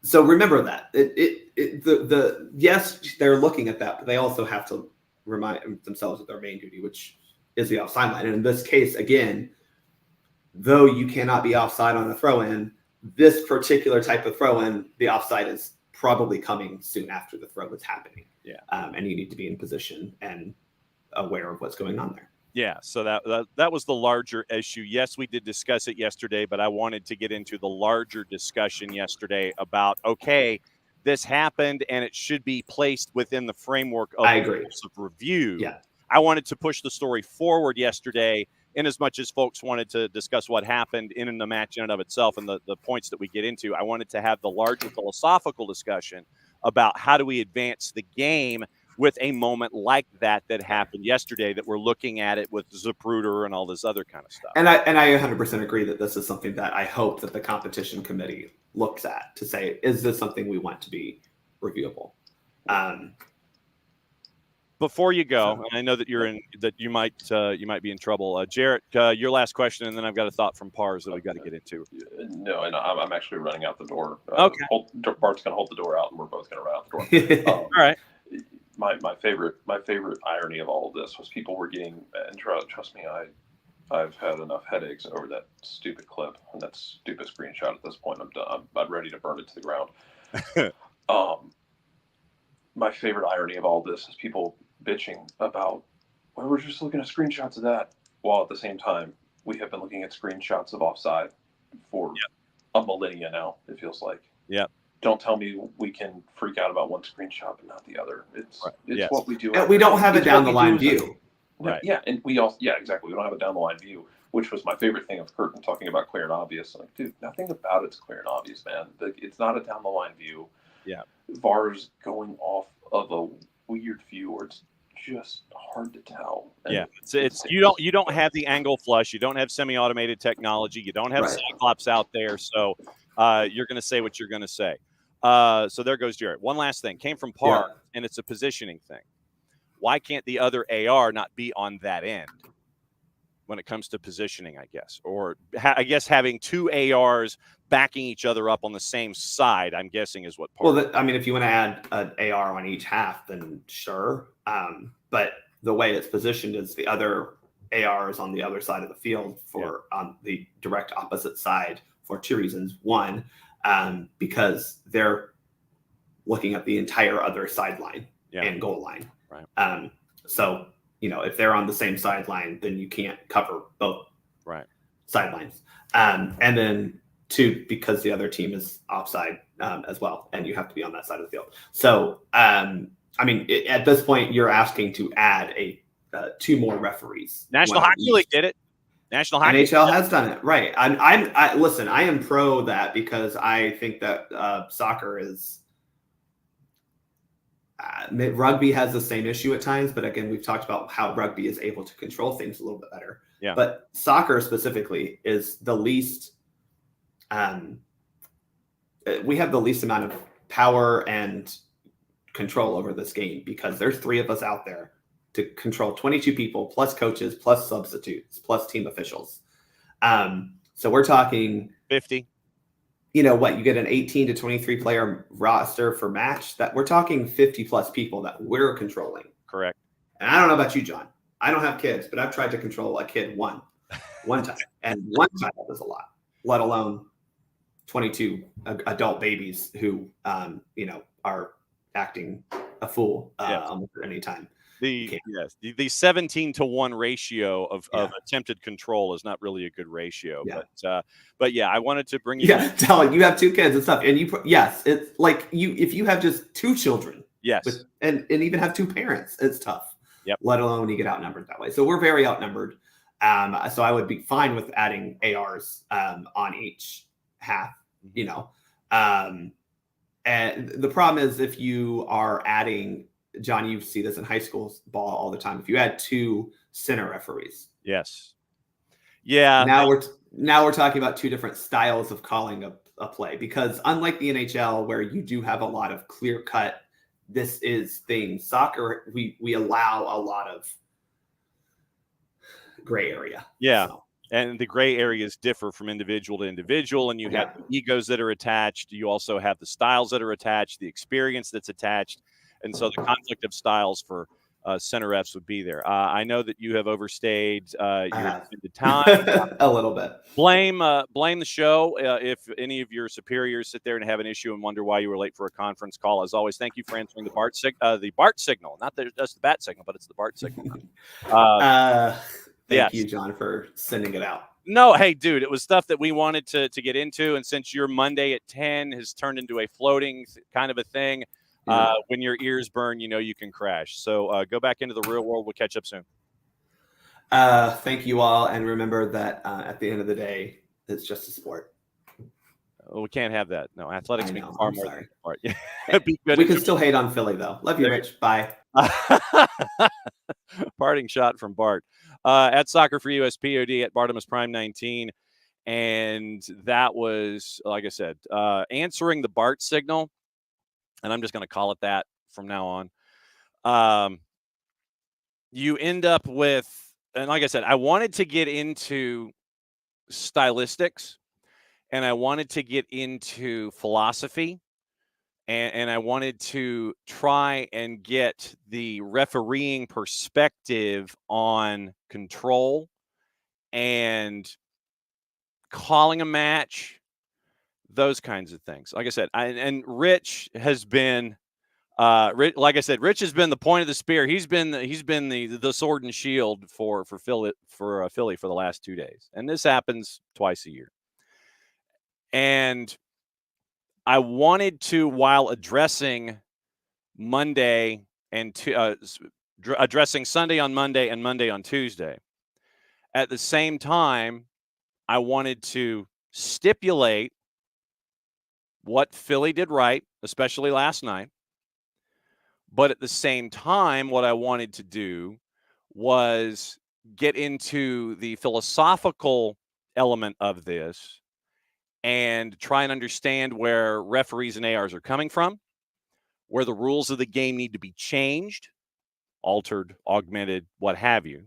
So remember that yes, they're looking at that, but they also have to remind themselves of their main duty, which is the offside line. And in this case, again, though you cannot be offside on a throw-in, this particular type of throw-in, the offside is probably coming soon after the throw is happening.
Yeah.
And you need to be in position and aware of what's going on there.
Yeah, so that was the larger issue. Yes, we did discuss it yesterday, but I wanted to get into the larger discussion yesterday about, okay, this happened and it should be placed within the framework of the rules of review.
Yeah.
I wanted to push the story forward yesterday, in as much as folks wanted to discuss what happened in the match in and of itself and the points that we get into. I wanted to have the larger philosophical discussion about how do we advance the game with a moment like that happened yesterday, that we're looking at it with Zapruder and all this other kind of stuff.
And I 100% agree that this is something that I hope that the competition committee looks at to say, is this something we want to be reviewable?
Before you go, and I know that you might be in trouble. Jarrett, your last question, and then I've got a thought from Pars that we've got to get into.
No, and I'm actually running out the door.
Okay.
Bart's going to hold the door out, and we're both going to run out the door.
All right.
My favorite irony of all of this was people were getting, and trust me, I've had enough headaches over that stupid clip and that stupid screenshot. At this point, I'm done. I'm ready to burn it to the ground. My favorite irony of all this is people bitching about, well, we're just looking at screenshots of that, while at the same time we have been looking at screenshots of offside for a millennia now. It feels like.
Yep.
Don't tell me we can freak out about one screenshot but not the other. It's what we do.
And we don't have a down the line view.
Right. Yeah, and we also exactly. We don't have a down the line view, which was my favorite thing of Curtin talking about clear and obvious. Like, dude, nothing about it's clear and obvious, man. It's not a down the line view.
Yeah.
VAR's going off of a weird view where it's just hard to tell. And
it's you don't have the angle flush. You don't have semi-automated technology. You don't have Cyclops out there. So you're going to say what you're going to say. So there goes Jarrett. One last thing came from Par, and it's a positioning thing. Why can't the other AR not be on that end when it comes to positioning, I guess? Or I guess having two ARs backing each other up on the same side, I'm guessing is what Par.
Well, if you want to add an AR on each half, then sure. But the way it's positioned is the other AR is on the other side of the field on the direct opposite side for two reasons. One, because they're looking at the entire other sideline and goal line. Right. So, if they're on the same sideline, then you can't cover both sidelines. And then two, because the other team is offside as well, and you have to be on that side of the field. So, at this point, you're asking to add two more referees.
National Hockey League did it. National Hockey
NHL has done it, right? Listen, I am pro that because I think that soccer is. Rugby has the same issue at times, but again, we've talked about how rugby is able to control things a little bit better.
Yeah.
But soccer specifically is the least. We have the least amount of power and control over this game because there's 3 of us out there to control 22 people plus coaches plus substitutes plus team officials. So we're talking
50.
What you get an 18 to 23 player roster for match, that we're talking 50 plus people that we're controlling.
Correct.
And I don't know about you, John. I don't have kids, but I've tried to control a kid one time, and one child is a lot, let alone 22 adult babies who, are acting a fool almost at any time.
The 17-to-1 ratio of attempted control is not really a good ratio. Yeah. But I wanted to bring you.
Yeah, Talon, you have 2 kids and stuff, and it's like if you have just 2 children.
Yes.
And even have 2 parents, it's tough.
Yep.
Let alone when you get outnumbered that way. So we're very outnumbered. So I would be fine with adding ARs on each half. And the problem is if you are adding, John, you see this in high school ball all the time. If you add 2 center referees,
yes, yeah.
Now we're talking about 2 different styles of calling a play, because unlike the NHL where you do have a lot of clear cut, this is things. Soccer, we allow a lot of gray area.
Yeah.
So.
And the gray areas differ from individual to individual, and you have the egos that are attached. You also have the styles that are attached, the experience that's attached. And so the conflict of styles for center refs would be there. I know that you have overstayed your time.
A little bit.
Blame the show if any of your superiors sit there and have an issue and wonder why you were late for a conference call. As always, thank you for answering the BART signal. Not just the bat signal, but it's the BART signal.
Thank you, John, for sending it out.
No, hey, dude, it was stuff that we wanted to get into. And since your Monday at 10 has turned into a floating kind of a thing, when your ears burn, you can crash. So go back into the real world. We'll catch up soon.
Thank you all. And remember that at the end of the day, it's just a sport.
We can't have that. No, athletics mean far more than sport.
Be good. We can still hate on Philly, though. Love you, Rich. Bye.
Parting shot from Bart. At Soccer for US POD at Bartimus Prime 19. And that was, like I said, answering the BART signal. And I'm just going to call it that from now on. You end up with, and like I said, I wanted to get into stylistics, and I wanted to get into philosophy, and I wanted to try and get the refereeing perspective on control and calling a match, those kinds of things. Like I said, Rich has been, like I said, Rich has been the point of the spear. He's been the sword and shield for Philly for the last 2 days, and this happens twice a year. And I wanted to, while addressing Monday and addressing Sunday on Monday and Monday on Tuesday, at the same time, I wanted to stipulate what Philly did right, especially last night. But at the same time, what I wanted to do was get into the philosophical element of this and try and understand where referees and ARs are coming from, where the rules of the game need to be changed, altered, augmented, what have you,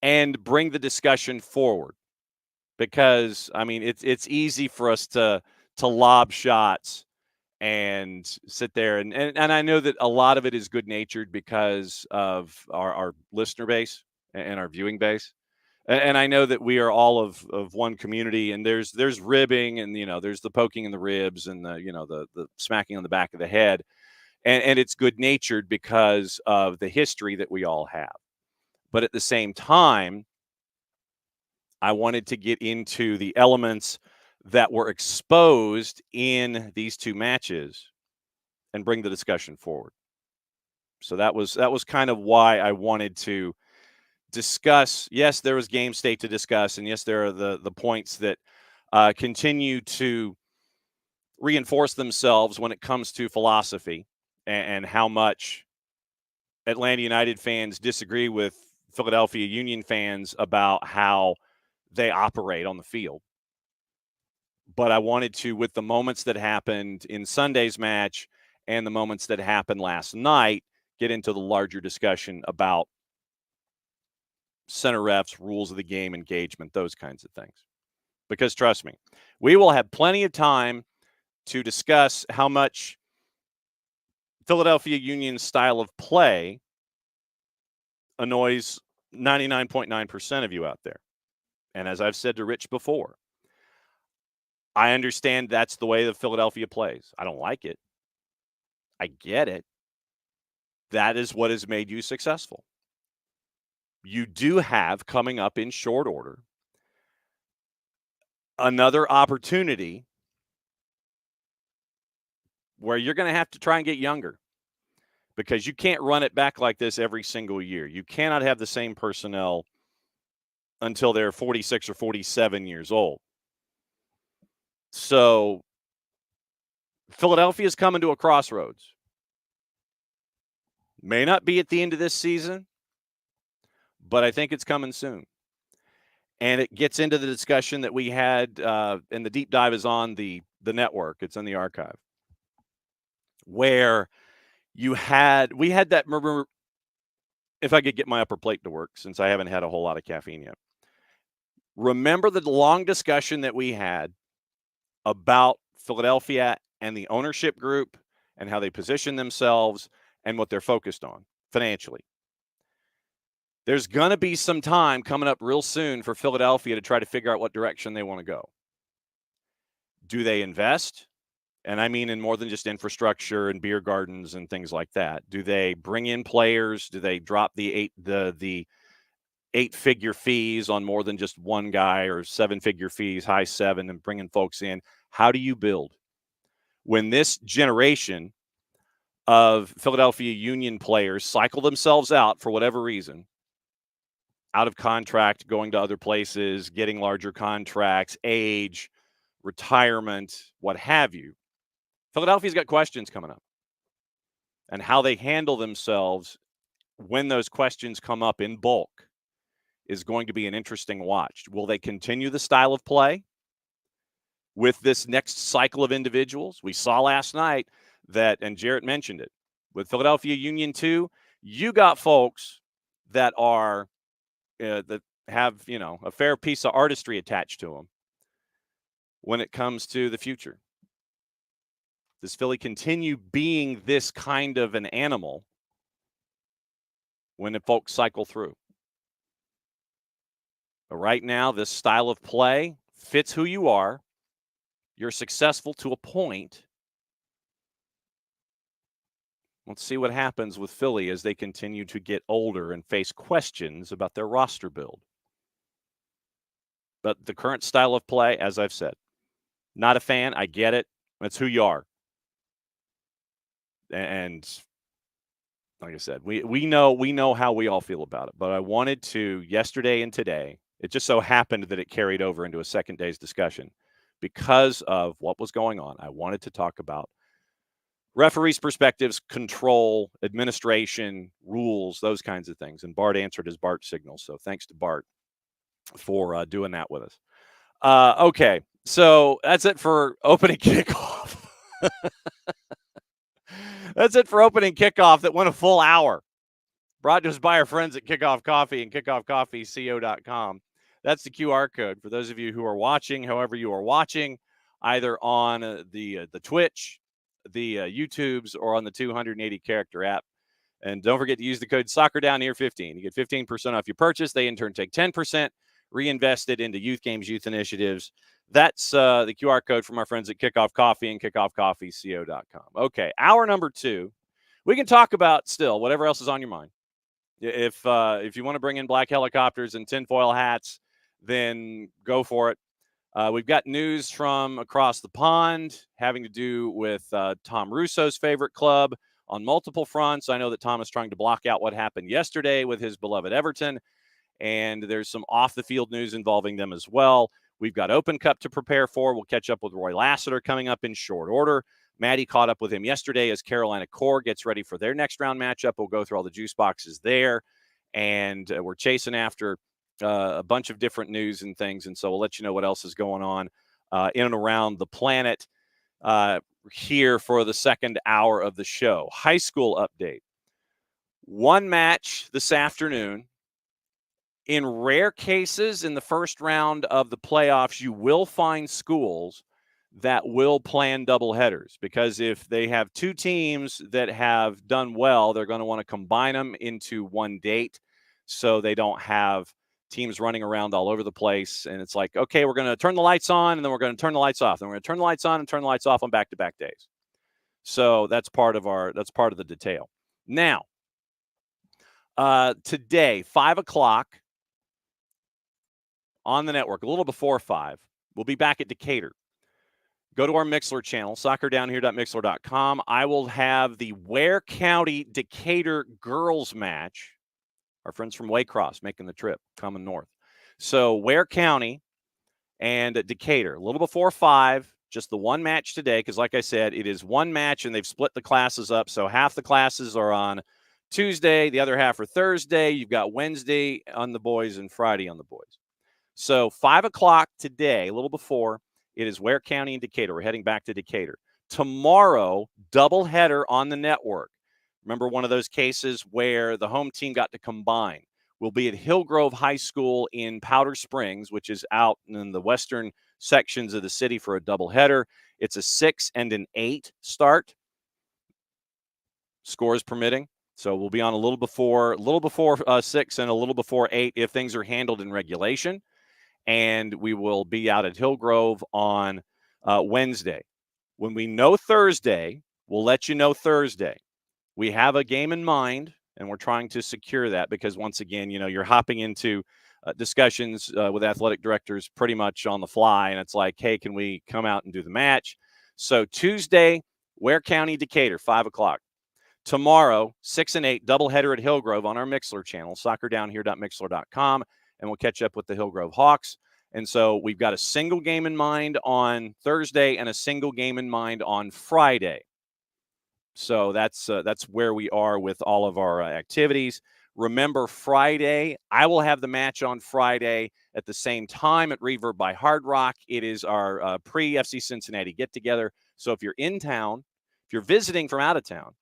and bring the discussion forward. Because, I mean, it's easy for us to lob shots and sit there. And I know that a lot of it is good-natured because of our listener base and our viewing base. And I know that we are all of one community, and there's ribbing, and there's the poking in the ribs, and the smacking on the back of the head, and it's good natured because of the history that we all have. But at the same time, I wanted to get into the elements that were exposed in these 2 matches and bring the discussion forward. So that was kind of why I wanted to discuss. Yes, there was game state to discuss, and yes, there are the points that continue to reinforce themselves when it comes to philosophy and how much Atlanta United fans disagree with Philadelphia Union fans about how they operate on the field. But I wanted to, with the moments that happened in Sunday's match and the moments that happened last night, get into the larger discussion about center refs, rules of the game, engagement, those kinds of things. Because trust me, we will have plenty of time to discuss how much Philadelphia Union's style of play annoys 99.9% of you out there. And as I've said to Rich before, I understand that's the way that Philadelphia plays. I don't like it. I get it. That is what has made you successful. You do have coming up in short order another opportunity where you're going to have to try and get younger, because you can't run it back like this every single year. You cannot have the same personnel until they're 46 or 47 years old. So Philadelphia is coming to a crossroads. May not be at the end of this season, but I think it's coming soon. And it gets into the discussion that we had, and the deep dive is on the network. It's in the archive, where we had that, remember, if I could get my upper plate to work, since I haven't had a whole lot of caffeine yet. Remember the long discussion that we had about Philadelphia and the ownership group and how they position themselves and what they're focused on financially. There's going to be some time coming up real soon for Philadelphia to try to figure out what direction they want to go. Do they invest? And I mean in more than just infrastructure and beer gardens and things like that. Do they bring in players? Do they drop the eight-figure fees on more than just one guy, or seven-figure fees, high seven, and bringing folks in? How do you build? When this generation of Philadelphia Union players cycle themselves out for whatever reason, out of contract, going to other places, getting larger contracts, age, retirement, what have you, Philadelphia's got questions coming up. And how they handle themselves when those questions come up in bulk is going to be an interesting watch. Will they continue the style of play with this next cycle of individuals? We saw last night that, and Jarrett mentioned it, with Philadelphia Union 2, you got folks that are that have, a fair piece of artistry attached to them when it comes to the future. Does Philly continue being this kind of an animal when the folks cycle through? But right now, this style of play fits who you are. You're successful to a point. Let's see what happens with Philly as they continue to get older and face questions about their roster build. But the current style of play, as I've said, not a fan. I get it. That's who you are. And like I said, we know how we all feel about it. But I wanted to, yesterday and today, it just so happened that it carried over into a second day's discussion because of what was going on. I wanted to talk about referees' perspectives, control, administration, rules, those kinds of things. And Bart answered his Bart signal. So thanks to Bart for doing that with us. Okay, so that's it for opening kickoff. That's it for opening kickoff that went a full hour. Brought to us by our friends at Kickoff Coffee and kickoffcoffeeco.com. That's the QR code for those of you who are watching, however you are watching, either on the Twitch, the YouTubes, or on the 280 character app. And don't forget to use the code SoccerDownHere15. You get 15% off your purchase. They in turn take 10%, reinvested into youth games, youth initiatives. That's the QR code from our friends at Kickoff Coffee and kickoffcoffeeco.com. Okay, hour number 2. We can talk about still whatever else is on your mind. If you want to bring in black helicopters and tinfoil hats, then go for it. We've got news from across the pond having to do with Tom Russo's favorite club on multiple fronts. I know that Tom is trying to block out what happened yesterday with his beloved Everton, and there's some off-the-field news involving them as well. We've got Open Cup to prepare for. We'll catch up with Roy Lassiter coming up in short order. Maddie caught up with him yesterday as Carolina Core gets ready for their next round matchup. We'll go through all the juice boxes there, and we're chasing after a bunch of different news and things, and so we'll let you know what else is going on in and around the planet here for the second hour of the show. High school update. One match this afternoon. In rare cases, in the first round of the playoffs, you will find schools that will plan doubleheaders, because if they have two teams that have done well, they're going to want to combine them into one date so they don't have teams running around all over the place. And it's like, okay, we're going to turn the lights on, and then we're going to turn the lights off. Then we're going to turn the lights on and turn the lights off on back-to-back days. So that's part of the detail. Now, today, 5 o'clock on the network, a little before 5, we'll be back at Decatur. Go to our Mixler channel, soccerdownhere.mixler.com. I will have the Ware County Decatur girls match. Our friends from Waycross making the trip, coming north. So Ware County and Decatur, a little before 5, just the one match today, because like I said, it is one match, and they've split the classes up. So half the classes are on Tuesday, the other half are Thursday. You've got Wednesday on the boys and Friday on the boys. So 5 o'clock today, a little before, it is Ware County and Decatur. We're heading back to Decatur. Tomorrow, doubleheader on the network. Remember one of those cases where the home team got to combine. We'll be at Hillgrove High School in Powder Springs, which is out in the western sections of the city, for a doubleheader. It's a 6 and an 8 start, scores permitting. So we'll be on a little before 6 and a little before 8 if things are handled in regulation. And we will be out at Hillgrove on Wednesday. When we know Thursday, we'll let you know Thursday. We have a game in mind, and we're trying to secure that, because once again, you're hopping into discussions with athletic directors pretty much on the fly, and it's like, hey, can we come out and do the match? So Tuesday, Ware County, Decatur, 5 o'clock. Tomorrow, 6 and 8, doubleheader at Hillgrove on our Mixler channel, soccerdownhere.mixler.com, and we'll catch up with the Hillgrove Hawks. And so we've got a single game in mind on Thursday and a single game in mind on Friday. So that's where we are with all of our activities. Remember, Friday, I will have the match on Friday at the same time at Reverb by Hard Rock. It is our pre-FC Cincinnati get-together. So if you're in town, if you're visiting from out of town,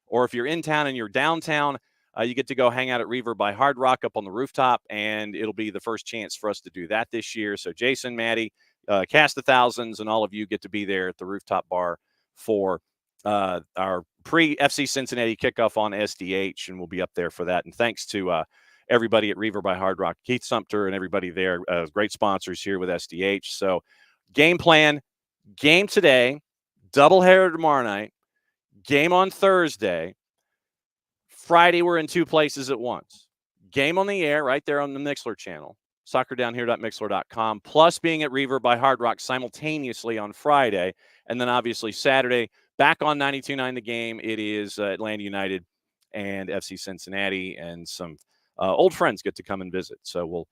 or if you're in town and you're downtown, you get to go hang out at Reverb by Hard Rock up on the rooftop, and it'll be the first chance for us to do that this year. So Jason, Maddie, Cast of Thousands, and all of you get to be there at the rooftop bar for our pre-FC Cincinnati kickoff on SDH, and we'll be up there for that. And thanks to everybody at Reverb by Hard Rock, Keith Sumter and everybody there, great sponsors here with SDH. So game plan, game today, doubleheader tomorrow night, game on Thursday. Friday, we're in two places at once. Game on the air right there on the Mixler channel, soccerdownhere.mixler.com, plus being at Reverb by Hard Rock simultaneously on Friday. And then obviously Saturday, back on 92.9 The Game, it is Atlanta United and FC Cincinnati, and some old friends get to come and visit. So we'll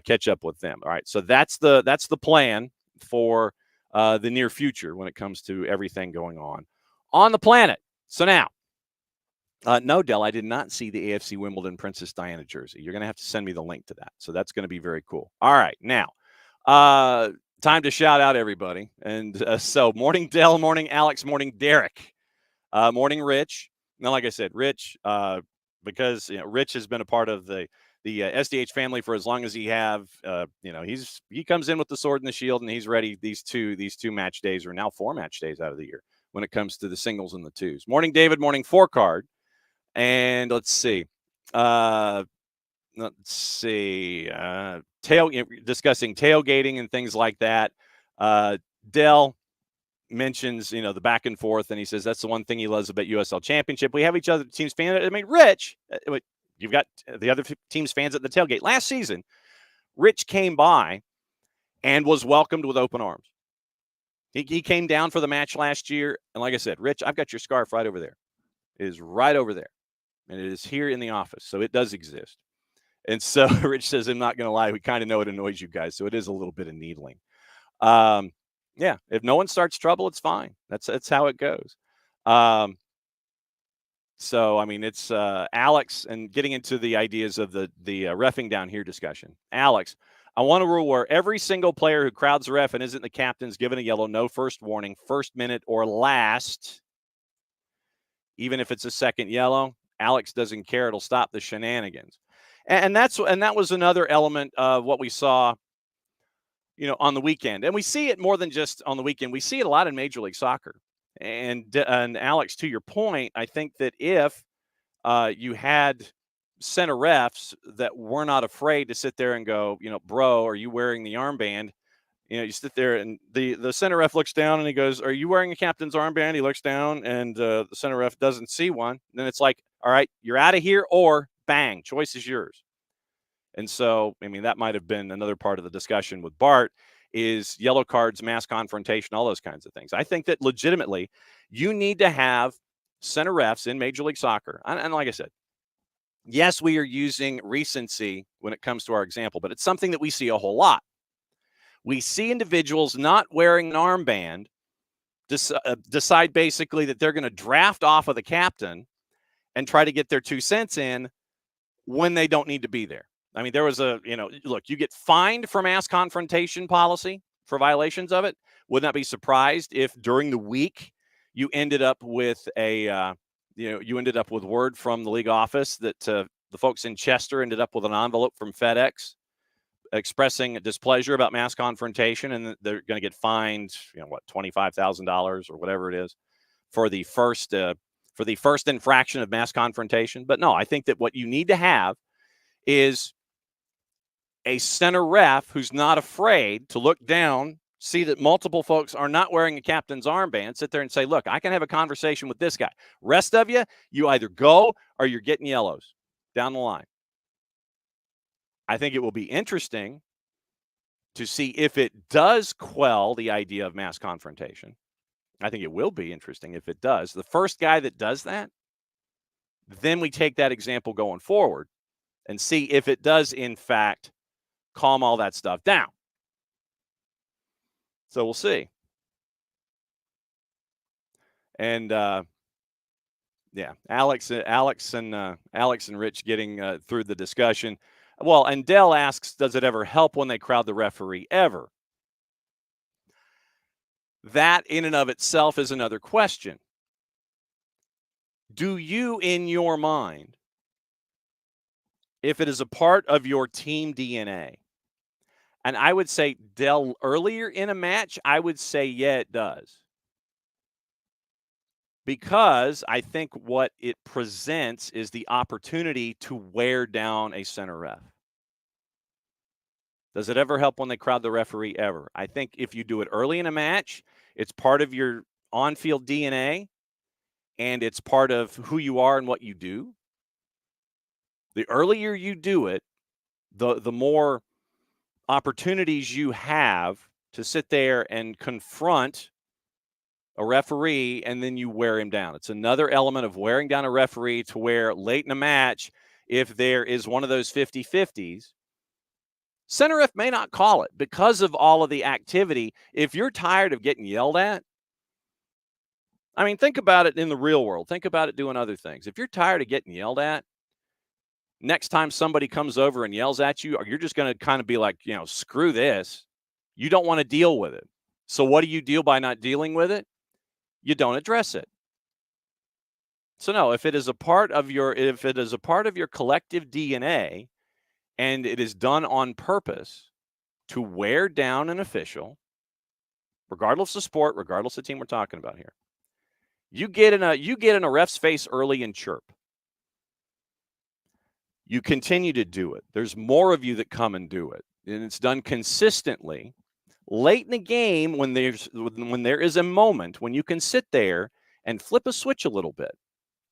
catch up with them. All right, so that's the plan for the near future when it comes to everything going on the planet. So now, no, Del, I did not see the AFC Wimbledon Princess Diana jersey. You're going to have to send me the link to that. So that's going to be very cool. All right, now, time to shout out everybody. And so morning, Del, morning, Alex, morning, Derek, morning, Rich. Now, like I said, Rich, because Rich has been a part of the SDH family for as long as he he comes in with the sword and the shield, and he's ready. These two match days are now 4 match days out of the year when it comes to the singles and the twos. Morning, David, morning, 4-card. And let's see. Discussing tailgating and things like that. Dell mentions, the back and forth, and he says that's the one thing he loves about USL Championship. We have each other team's fans. I mean, Rich, you've got the other team's fans at the tailgate. Last season, Rich came by and was welcomed with open arms. He came down for the match last year, and like I said, Rich, I've got your scarf right over there. It is right over there. And it is here in the office, so it does exist. And so Rich says, I'm not going to lie, we kind of know it annoys you guys, so it is a little bit of needling. Yeah, if no one starts trouble, it's fine. That's how it goes. So, I mean, it's Alex, and getting into the ideas of the reffing down here discussion. Alex, I want a rule where every single player who crowds the ref and isn't the captain is given a yellow, no first warning, first minute or last, even if it's a second yellow. Alex doesn't care. It'll stop the shenanigans. And that was another element of what we saw, on the weekend. And we see it more than just on the weekend. We see it a lot in Major League Soccer. And Alex, to your point, I think that if you had center refs that were not afraid to sit there and go, bro, are you wearing the armband? You sit there and the center ref looks down and he goes, are you wearing a captain's armband? He looks down and the center ref doesn't see one. And then it's like, all right, you're out of here, or bang, choice is yours. And so, I mean, that might have been another part of the discussion with Bart, is yellow cards, mass confrontation, all those kinds of things. I think that legitimately you need to have center refs in Major League Soccer. And like I said, yes, we are using recency when it comes to our example, but it's something that we see a whole lot. We see individuals not wearing an armband decide basically that they're going to draft off of the captain and try to get their 2 cents in when they don't need to be there. I mean, there was look, you get fined for mass confrontation policy for violations of it. Would not be surprised if during the week you ended up with you ended up with word from the league office that the folks in Chester ended up with an envelope from FedEx expressing displeasure about mass confrontation, and they're going to get fined, $25,000 or whatever it is for the first infraction of mass confrontation. But no, I think that what you need to have is a center ref who's not afraid to look down, see that multiple folks are not wearing a captain's armband, sit there and say, look, I can have a conversation with this guy. Rest of you, you either go or you're getting yellows down the line. I think it will be interesting to see if it does quell the idea of mass confrontation. I think it will be interesting if it does. The first guy that does that, then we take that example going forward and see if it does, in fact, calm all that stuff down. So we'll see. And Alex and Rich getting through the discussion. Well, and Dell asks, does it ever help when they crowd the referee? Ever? That in and of itself is another question. Do you, in your mind, if it is a part of your team DNA, and I would say, Dell, earlier in a match, I would say, yeah, it does. Because I think what it presents is the opportunity to wear down a center ref. Does it ever help when they crowd the referee? Ever. I think if you do it early in a match, it's part of your on-field DNA, and it's part of who you are and what you do. The earlier you do it, the more opportunities you have to sit there and confront a referee, and then you wear him down. It's another element of wearing down a referee, to where late in a match, if there is one of those 50-50s, center ref may not call it because of all of the activity. If you're tired of getting yelled at, I mean, think about it in the real world. Think about it doing other things. If you're tired of getting yelled at, next time somebody comes over and yells at you, or you're just going to kind of be like, screw this. You don't want to deal with it. So what do you deal by not dealing with it? You don't address it. So no, if it is a part of your collective DNA, and it is done on purpose to wear down an official, regardless of sport, regardless of team we're talking about here, you get in a ref's face early and chirp. You continue to do it. There's more of you that come and do it, and it's done consistently. Late in the game, when there is a moment when you can sit there and flip a switch a little bit.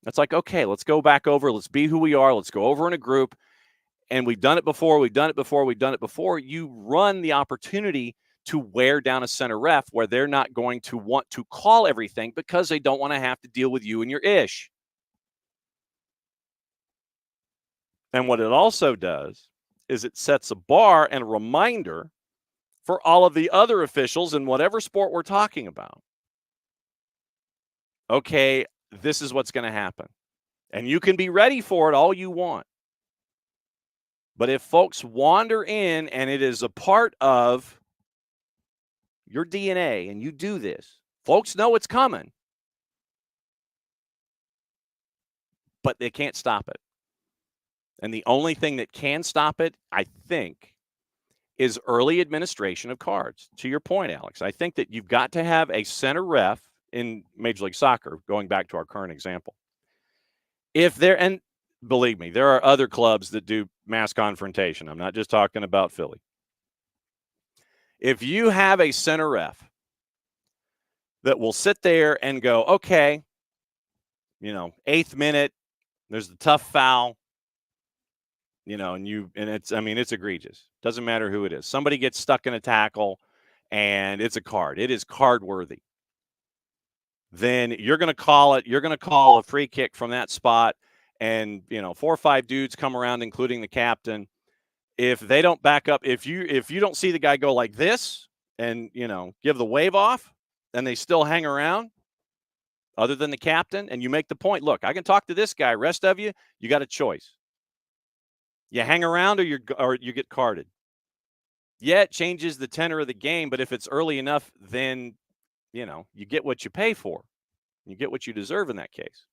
It's like, okay, let's go back over. Let's be who we are. Let's go over in a group. And we've done it before. You run the opportunity to wear down a center ref, where they're not going to want to call everything because they don't want to have to deal with you and your ish. And what it also does is it sets a bar and a reminder for all of the other officials in whatever sport we're talking about. Okay, this is what's going to happen. And you can be ready for it all you want. But if folks wander in and it is a part of your DNA and you do this, folks know it's coming, but they can't stop it. And the only thing that can stop it, I think, is early administration of cards. To your point, Alex, I think that you've got to have a center ref in Major League Soccer, going back to our current example. If there, and believe me, there are other clubs that do mass confrontation. I'm not just talking about Philly. If you have a center ref that will sit there and go, okay, 8th minute, there's the tough foul, and it's egregious. Doesn't matter who it is. Somebody gets stuck in a tackle and it's a card. It is card worthy. Then you're going to call it. You're going to call a free kick from that spot. And, 4 or 5 dudes come around, including the captain. If they don't back up, if you don't see the guy go like this and, give the wave off and they still hang around, other than the captain, and you make the point, look, I can talk to this guy. Rest of you, you got a choice. You hang around or you get carded. Yeah, it changes the tenor of the game, but if it's early enough, then, you get what you pay for. You get what you deserve in that case.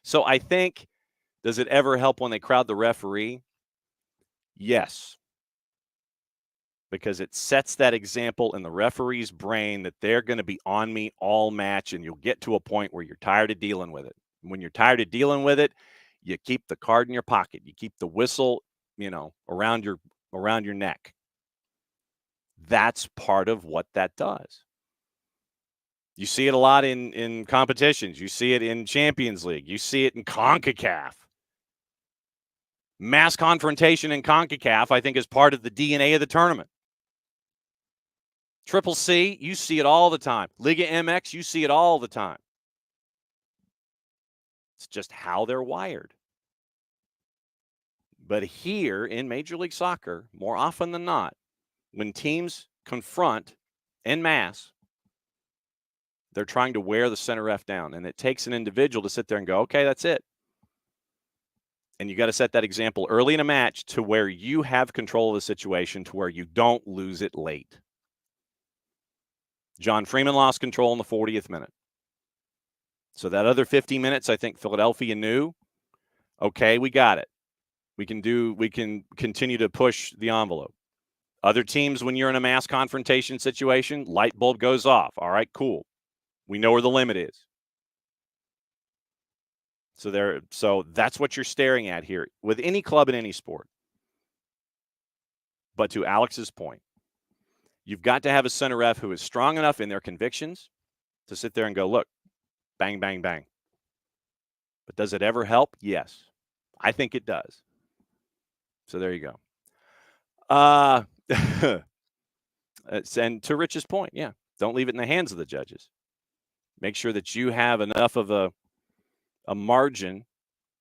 So I think, does it ever help when they crowd the referee? Yes. Because it sets that example in the referee's brain that they're going to be on me all match, and you'll get to a point where you're tired of dealing with it. And when you're tired of dealing with it, you keep the card in your pocket. You keep the whistle, around your neck. That's part of what that does. You see it a lot in competitions. You see it in Champions League. You see it in CONCACAF. Mass confrontation in CONCACAF, I think, is part of the DNA of the tournament. Triple C, you see it all the time. Liga MX, you see it all the time. It's just how they're wired. But here in Major League Soccer, more often than not, when teams confront en masse, they're trying to wear the center ref down. And it takes an individual to sit there and go, okay, that's it. And you got to set that example early in a match to where you have control of the situation, to where you don't lose it late. John Freeman lost control in the 40th minute. So that other 50 minutes, I think Philadelphia knew, okay, we got it. We can continue to push the envelope. Other teams, when you're in a mass confrontation situation, light bulb goes off. All right, cool. We know where the limit is. So that's what you're staring at here with any club in any sport. But to Alex's point, you've got to have a center ref who is strong enough in their convictions to sit there and go, look, bang, bang, bang. But does it ever help? Yes. I think it does. So there you go. And to Rich's point, yeah, don't leave it in the hands of the judges. Make sure that you have enough of a margin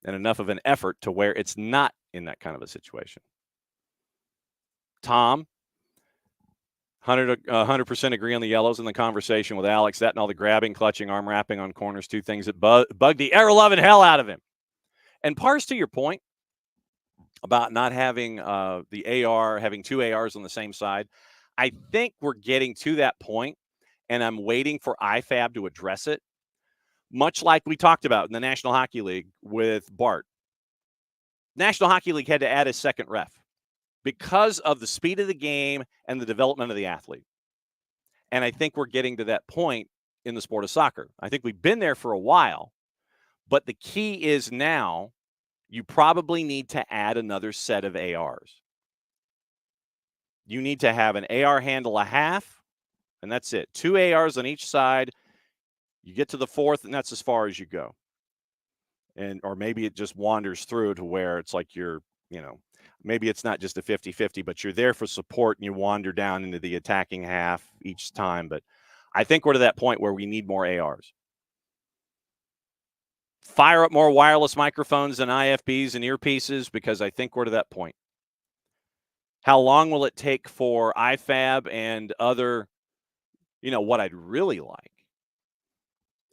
and enough of an effort to where it's not in that kind of a situation. Tom, 100% agree on the yellows in the conversation with Alex. That and all the grabbing, clutching, arm wrapping on corners, 2 things that bug the ever-loving hell out of him. And Pars, to your point about not having the AR, having 2 ARs on the same side, I think we're getting to that point, and I'm waiting for IFAB to address it, much like we talked about in the National Hockey League with Bart. National Hockey League had to add a second ref because of the speed of the game and the development of the athlete. And I think we're getting to that point in the sport of soccer. I think we've been there for a while, but the key is now you probably need to add another set of ARs. You need to have an AR handle a half, and that's it. 2 ARs on each side. You get to the 4th, and that's as far as you go. Or maybe it just wanders through to where it's like you're, maybe it's not just a 50-50, but you're there for support and you wander down into the attacking half each time. But I think we're to that point where we need more ARs. Fire up more wireless microphones and IFBs and earpieces, because I think we're to that point. How long will it take for IFAB and other, what I'd really like?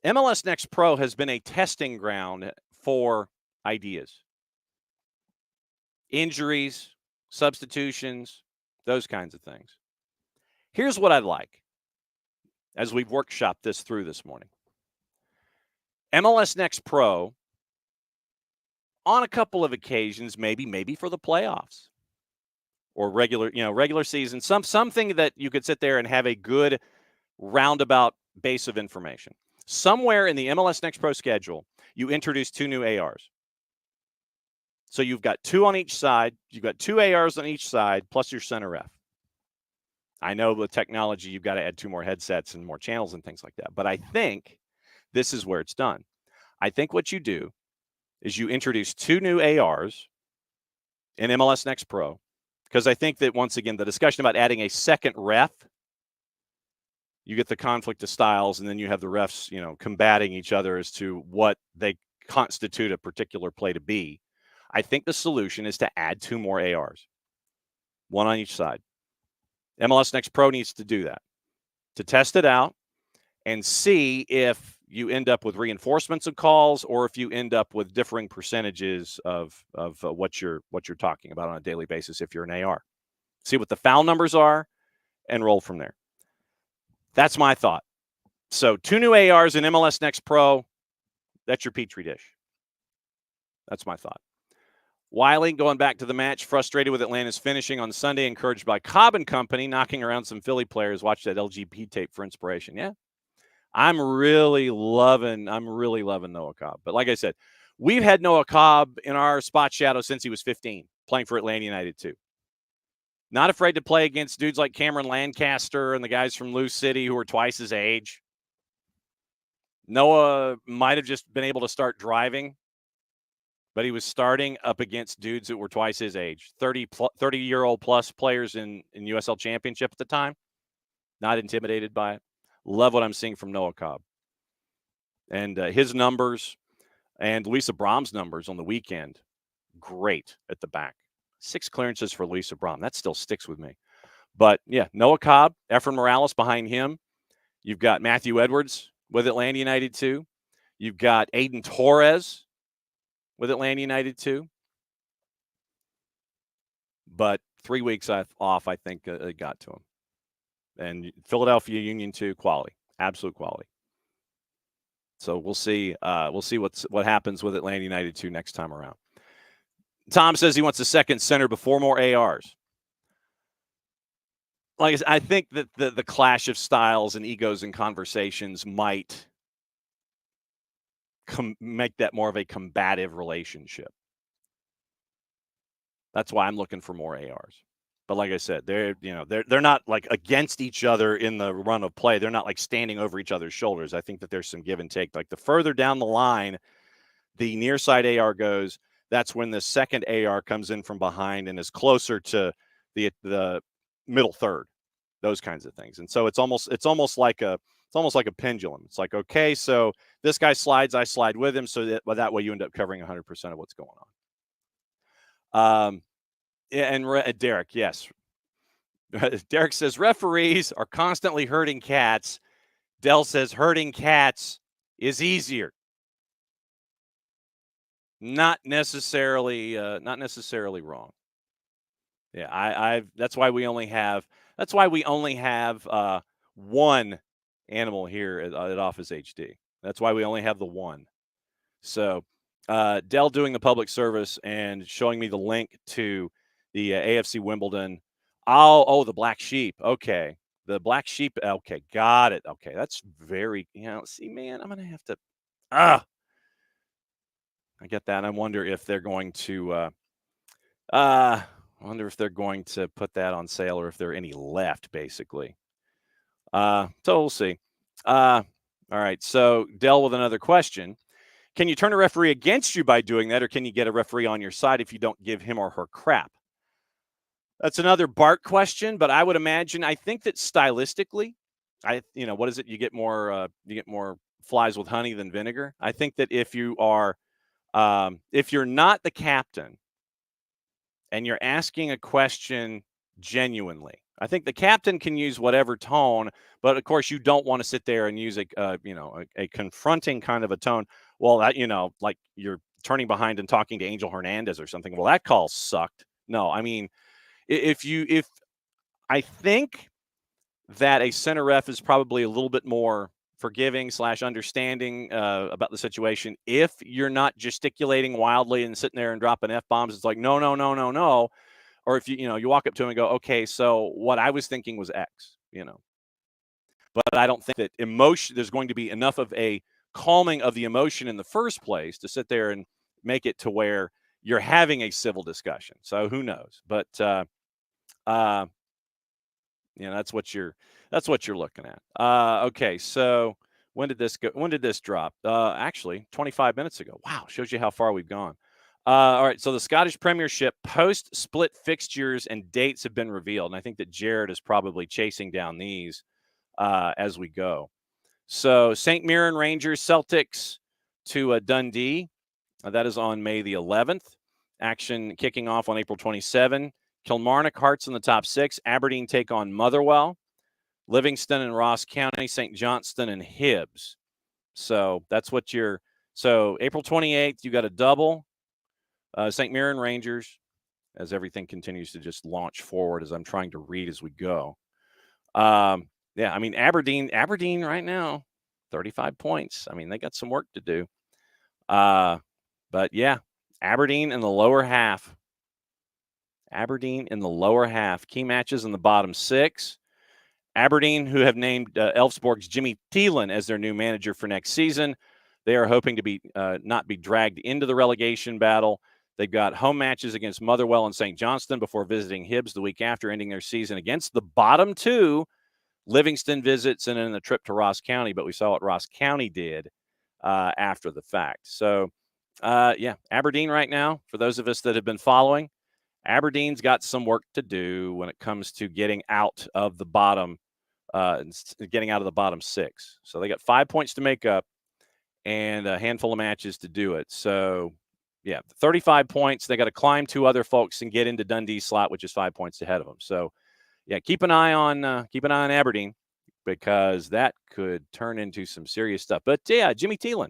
MLS Next Pro has been a testing ground for ideas, injuries, substitutions, those kinds of things. Here's what I'd like as we've workshopped this through this morning. MLS Next Pro, on a couple of occasions, maybe for the playoffs or regular season, something that you could sit there and have a good roundabout base of information. Somewhere in the MLS Next Pro schedule, you introduce 2 new ARs. So you've got 2 on each side. You've got 2 ARs on each side, plus your center ref. I know with technology, you've got to add 2 more headsets and more channels and things like that. But I think this is where it's done. I think what you do is you introduce 2 new ARs in MLS Next Pro, because I think that, once again, the discussion about adding a second ref, you get the conflict of styles, and then you have the refs, combating each other as to what they constitute a particular play to be. I think the solution is to add 2 more ARs, 1 on each side. MLS Next Pro needs to do that, to test it out and see if you end up with reinforcements of calls or if you end up with differing percentages of what you're talking about on a daily basis if you're an AR. See what the foul numbers are and roll from there. That's my thought. So 2 new ARs in MLS Next Pro, that's your Petri dish. That's my thought. Wiley, going back to the match, frustrated with Atlanta's finishing on Sunday, encouraged by Cobb and company, knocking around some Philly players. Watch that LGP tape for inspiration. Yeah, I'm really loving Noah Cobb. But like I said, we've had Noah Cobb in our spot shadow since he was 15, playing for Atlanta United too. Not afraid to play against dudes like Cameron Lancaster and the guys from Lou City who are twice his age. Noah might have just been able to start driving, but he was starting up against dudes that were twice his age, 30-year-old plus players in USL Championship at the time. Not intimidated by it. Love what I'm seeing from Noah Cobb. And his numbers and Luis Abraham's numbers on the weekend, great at the back. 6 clearances for Luis Abraham. That still sticks with me. But, yeah, Noah Cobb, Efren Morales behind him. You've got Matthew Edwards with Atlanta United too. You've got Aiden Torres with Atlanta United too. But 3 weeks off, I think it got to him. And Philadelphia Union too, quality, absolute quality. So we'll see. We'll see what happens with Atlanta United too next time around. Tom says he wants a second center before more ARs. Like I said, I think that the clash of styles and egos and conversations might make that more of a combative relationship. That's why I'm looking for more ARs. But like I said, they're not like against each other in the run of play. They're not like standing over each other's shoulders. I think that there's some give and take. Like the further down the line the near side AR goes, that's when the second AR comes in from behind and is closer to the middle third, those kinds of things. And so it's almost like a pendulum. It's like, okay, so this guy slides, I slide with him, so that way you end up covering 100% of what's going on. And Derek, yes. Derek says referees are constantly herding cats. Dell says herding cats is easier. Not necessarily wrong. Yeah, that's why we only have one animal here at Office HD. That's why we only have the one. So Dell doing the public service and showing me the link to the AFC Wimbledon. Oh, the Black Sheep. Okay. The Black Sheep. Okay. Got it. Okay. That's very, see, man, I'm going to have to, I get that. I wonder if they're going to, put that on sale or if there are any left, basically. So we'll see. All right. So Dell with another question. Can you turn a referee against you by doing that, or can you get a referee on your side if you don't give him or her crap? That's another Bart question, but I would imagine, I think that stylistically, what is it? You get more flies with honey than vinegar. I think that if you are, if you're not the captain and you're asking a question genuinely. I think the captain can use whatever tone, but of course you don't want to sit there and use a confronting kind of a tone. Well, that, like you're turning behind and talking to Angel Hernandez or something. Well, that call sucked. No, I mean, if I think that a center ref is probably a little bit more forgiving / understanding about the situation. If you're not gesticulating wildly and sitting there and dropping F-bombs, it's like, no, no, no, no, no. Or if you walk up to him and go, okay, so what I was thinking was X, But I don't think that there's going to be enough of a calming of the emotion in the first place to sit there and make it to where you're having a civil discussion. So who knows? But that's what you're looking at. Okay, so when did this go? When did this drop? Actually, 25 minutes ago. Wow, shows you how far we've gone. All right, so the Scottish Premiership post-split fixtures and dates have been revealed, and I think that Jared is probably chasing down these as we go. So St. Mirren Rangers Celtics to Dundee. That is on May the 11th. Action kicking off on April 27. Kilmarnock Hearts in the top 6. Aberdeen take on Motherwell. Livingston and Ross County. St. Johnstone and Hibs. So that's what so April 28th, you got a double. St. Mirren Rangers, as everything continues to just launch forward as I'm trying to read as we go. Yeah, I mean, Aberdeen right now, 35 points. I mean, they got some work to do. But yeah, Aberdeen in the lower half. Key matches in the bottom 6. Aberdeen, who have named Elfsborg's Jimmy Thielen as their new manager for next season. They are hoping to not be dragged into the relegation battle. They've got home matches against Motherwell and St. Johnstone before visiting Hibs the week after, ending their season against the bottom 2. Livingston visits and then a trip to Ross County, but we saw what Ross County did after the fact. So, Aberdeen right now, for those of us that have been following, Aberdeen's got some work to do when it comes to getting out of the bottom 6. So they got 5 points to make up and a handful of matches to do it. So, 35 points. They got to climb 2 other folks and get into Dundee's slot, which is 5 points ahead of them. So, keep an eye on Aberdeen because that could turn into some serious stuff. But Jimmy Thielen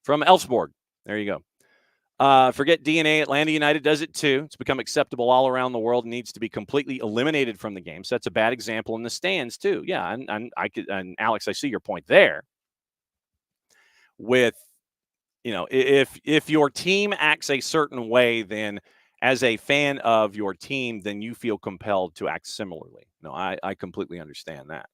from Elfsborg. There you go. Forget DNA. Atlanta United does it too. It's become acceptable all around the world and needs to be completely eliminated from the game. So that's a bad example in the stands too. Yeah, and Alex, I see your point there. With if your team acts a certain way, then as a fan of your team, then you feel compelled to act similarly. No, I completely understand that.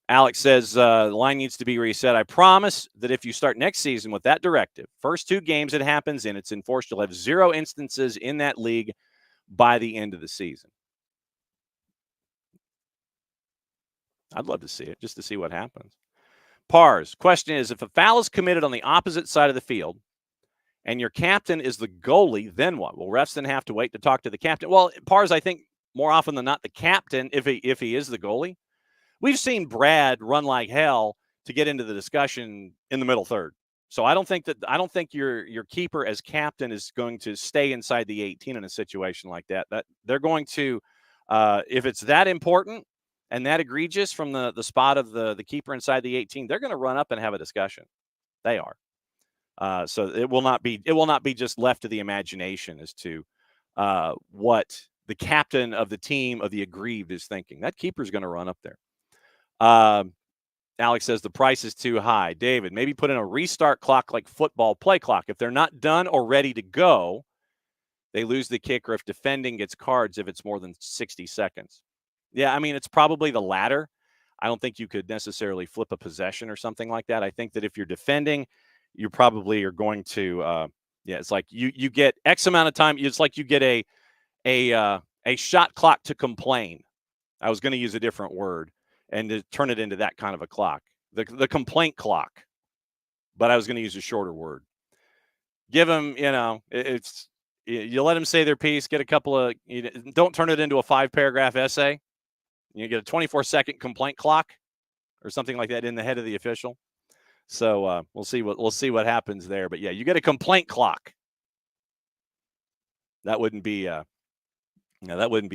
Alex says the line needs to be reset. I promise that if you start next season with that directive, first 2 games it happens in, it's enforced. You'll have 0 instances in that league by the end of the season. I'd love to see it, just to see what happens. Pars, question is, if a foul is committed on the opposite side of the field and your captain is the goalie, then what? Will refs then have to wait to talk to the captain? Well, Pars, I think more often than not, the captain, if he is the goalie. We've seen Brad run like hell to get into the discussion in the middle third. So I don't think your keeper as captain is going to stay inside the 18 in a situation like that. That they're going to, if it's that important and that egregious from the spot of the keeper inside the 18, they're going to run up and have a discussion. They are. So it will not be just left to the imagination as to what the captain of the team of the aggrieved is thinking. That keeper is going to run up there. Alex says the price is too high. David, maybe put in a restart clock like football play clock. If they're not done or ready to go, they lose the kick, or if defending gets cards if it's more than 60 seconds. Yeah, I mean, it's probably the latter. I don't think you could necessarily flip a possession or something like that. I think that if you're defending, you probably are going to it's like you get X amount of time. It's like you get a shot clock to complain. I was going to use a different word and to turn it into that kind of a clock, the complaint clock, but I was going to use a shorter word. Give them, you let them say their piece, get a couple of, don't turn it into a 5-paragraph essay. You get a 24-second complaint clock or something like that in the head of the official. So we'll see what happens there. But yeah, you get a complaint clock. That wouldn't be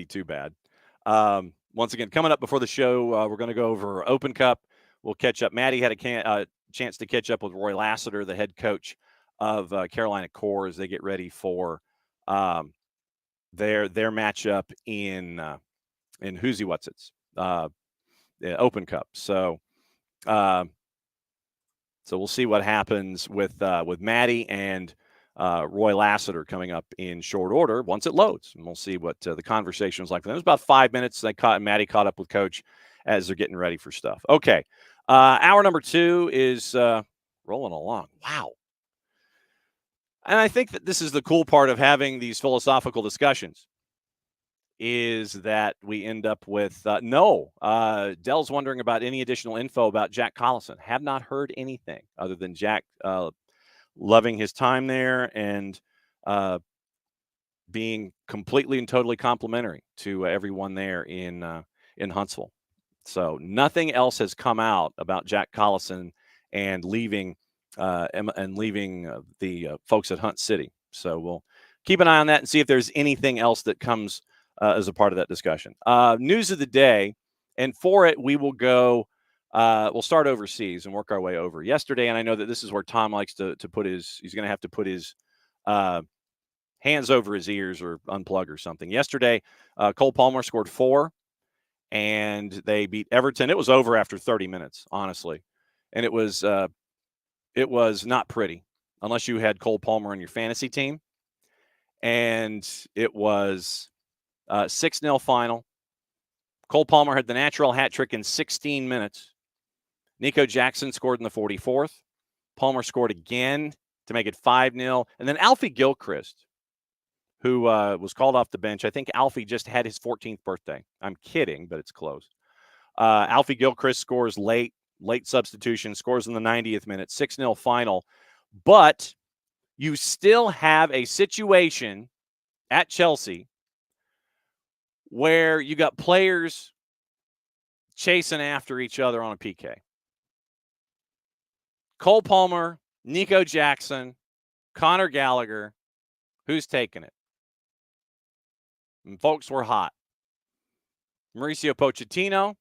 too bad. Once again, coming up before the show, we're going to go over Open Cup. We'll catch up. Maddie had a chance to catch up with Roy Lassiter, the head coach of Carolina Core, as they get ready for their matchup in Who's What's It's Open Cup. So we'll see what happens with Maddie and Roy Lassiter coming up in short order once it loads, and we'll see what the conversation was like for them. It was about 5 minutes. Maddie caught up with Coach as they're getting ready for stuff. Okay, hour number 2 is rolling along. Wow. And I think that this is the cool part of having these philosophical discussions, is that we end up with Dell's wondering about any additional info about Jack Collison. Have not heard anything other than Jack loving his time there and being completely and totally complimentary to everyone there in Huntsville. So nothing else has come out about Jack Collison and leaving the folks at Hunt City. So we'll keep an eye on that and see if there's anything else that comes as a part of that discussion. News of the day, and for it we will go. We'll start overseas and work our way over. Yesterday, and I know that this is where Tom likes to put his. He's going to have to put his hands over his ears or unplug or something. Yesterday, Cole Palmer scored 4, and they beat Everton. It was over after 30 minutes, honestly, and it was not pretty unless you had Cole Palmer on your fantasy team. And it was 6-0 final. Cole Palmer had the natural hat trick in 16 minutes. Nico Jackson scored in the 44th. Palmer scored again to make it 5-0. And then Alfie Gilchrist, who was called off the bench. I think Alfie just had his 14th birthday. I'm kidding, but it's close. Alfie Gilchrist scores late substitution, scores in the 90th minute, 6-0 final. But you still have a situation at Chelsea where you got players chasing after each other on a PK. Cole Palmer, Nico Jackson, Conor Gallagher, who's taking it? And folks were hot. Mauricio Pochettino,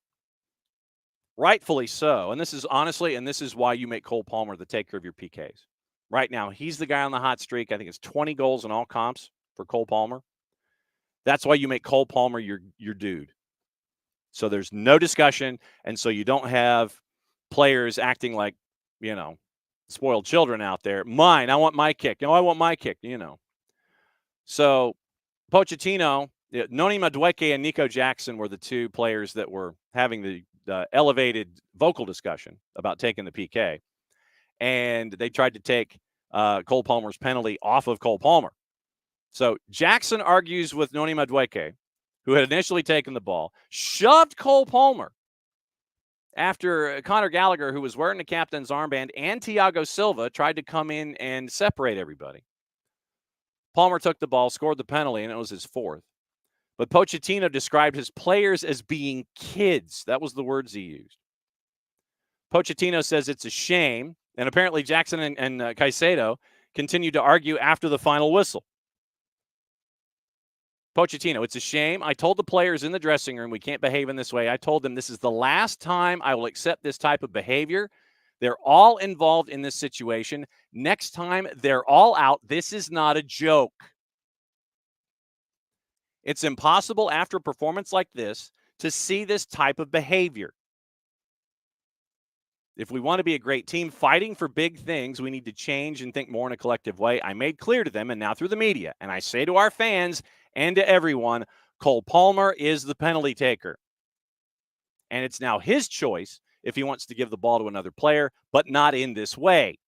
rightfully so. And this is why you make Cole Palmer the taker of your PKs. Right now, he's the guy on the hot streak. I think it's 20 goals in all comps for Cole Palmer. That's why you make Cole Palmer your dude. So there's no discussion, and so you don't have players acting like, spoiled children out there. I want my kick. I want my kick, So Pochettino, Noni Madueke and Nico Jackson were the two players that were having the elevated vocal discussion about taking the PK. And they tried to take Cole Palmer's penalty off of Cole Palmer. So Jackson argues with Noni Madueke, who had initially taken the ball, shoved Cole Palmer after Conor Gallagher, who was wearing the captain's armband, and Thiago Silva tried to come in and separate everybody. Palmer took the ball, scored the penalty, and it was his 4th. But Pochettino described his players as being kids. That was the words he used. Pochettino says it's a shame, and apparently Jackson and Caicedo continued to argue after the final whistle. Pochettino, it's a shame. I told the players in the dressing room we can't behave in this way. I told them this is the last time I will accept this type of behavior. They're all involved in this situation. Next time, they're all out. This is not a joke. It's impossible after a performance like this to see this type of behavior. If we want to be a great team fighting for big things, we need to change and think more in a collective way. I made clear to them, and now through the media, and I say to our fans and to everyone, Cole Palmer is the penalty taker. And it's now his choice if he wants to give the ball to another player, but not in this way.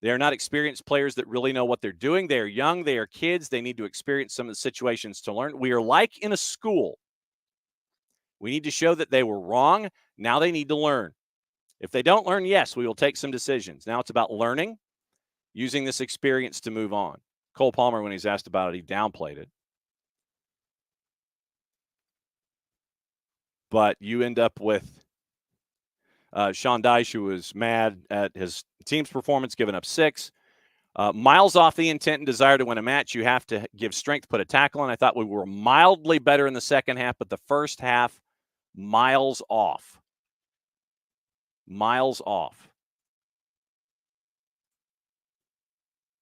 They are not experienced players that really know what they're doing. They are young. They are kids. They need to experience some of the situations to learn. We are like in a school. We need to show that they were wrong. Now they need to learn. If they don't learn, yes, we will take some decisions. Now it's about learning, using this experience to move on. Cole Palmer, when he's asked about it, he downplayed it. But you end up with Sean Dyche, who was mad at his team's performance, giving up 6. Miles off the intent and desire to win a match. You have to give strength, put a tackle on. I thought we were mildly better in the second half, but the first half, miles off. Miles off.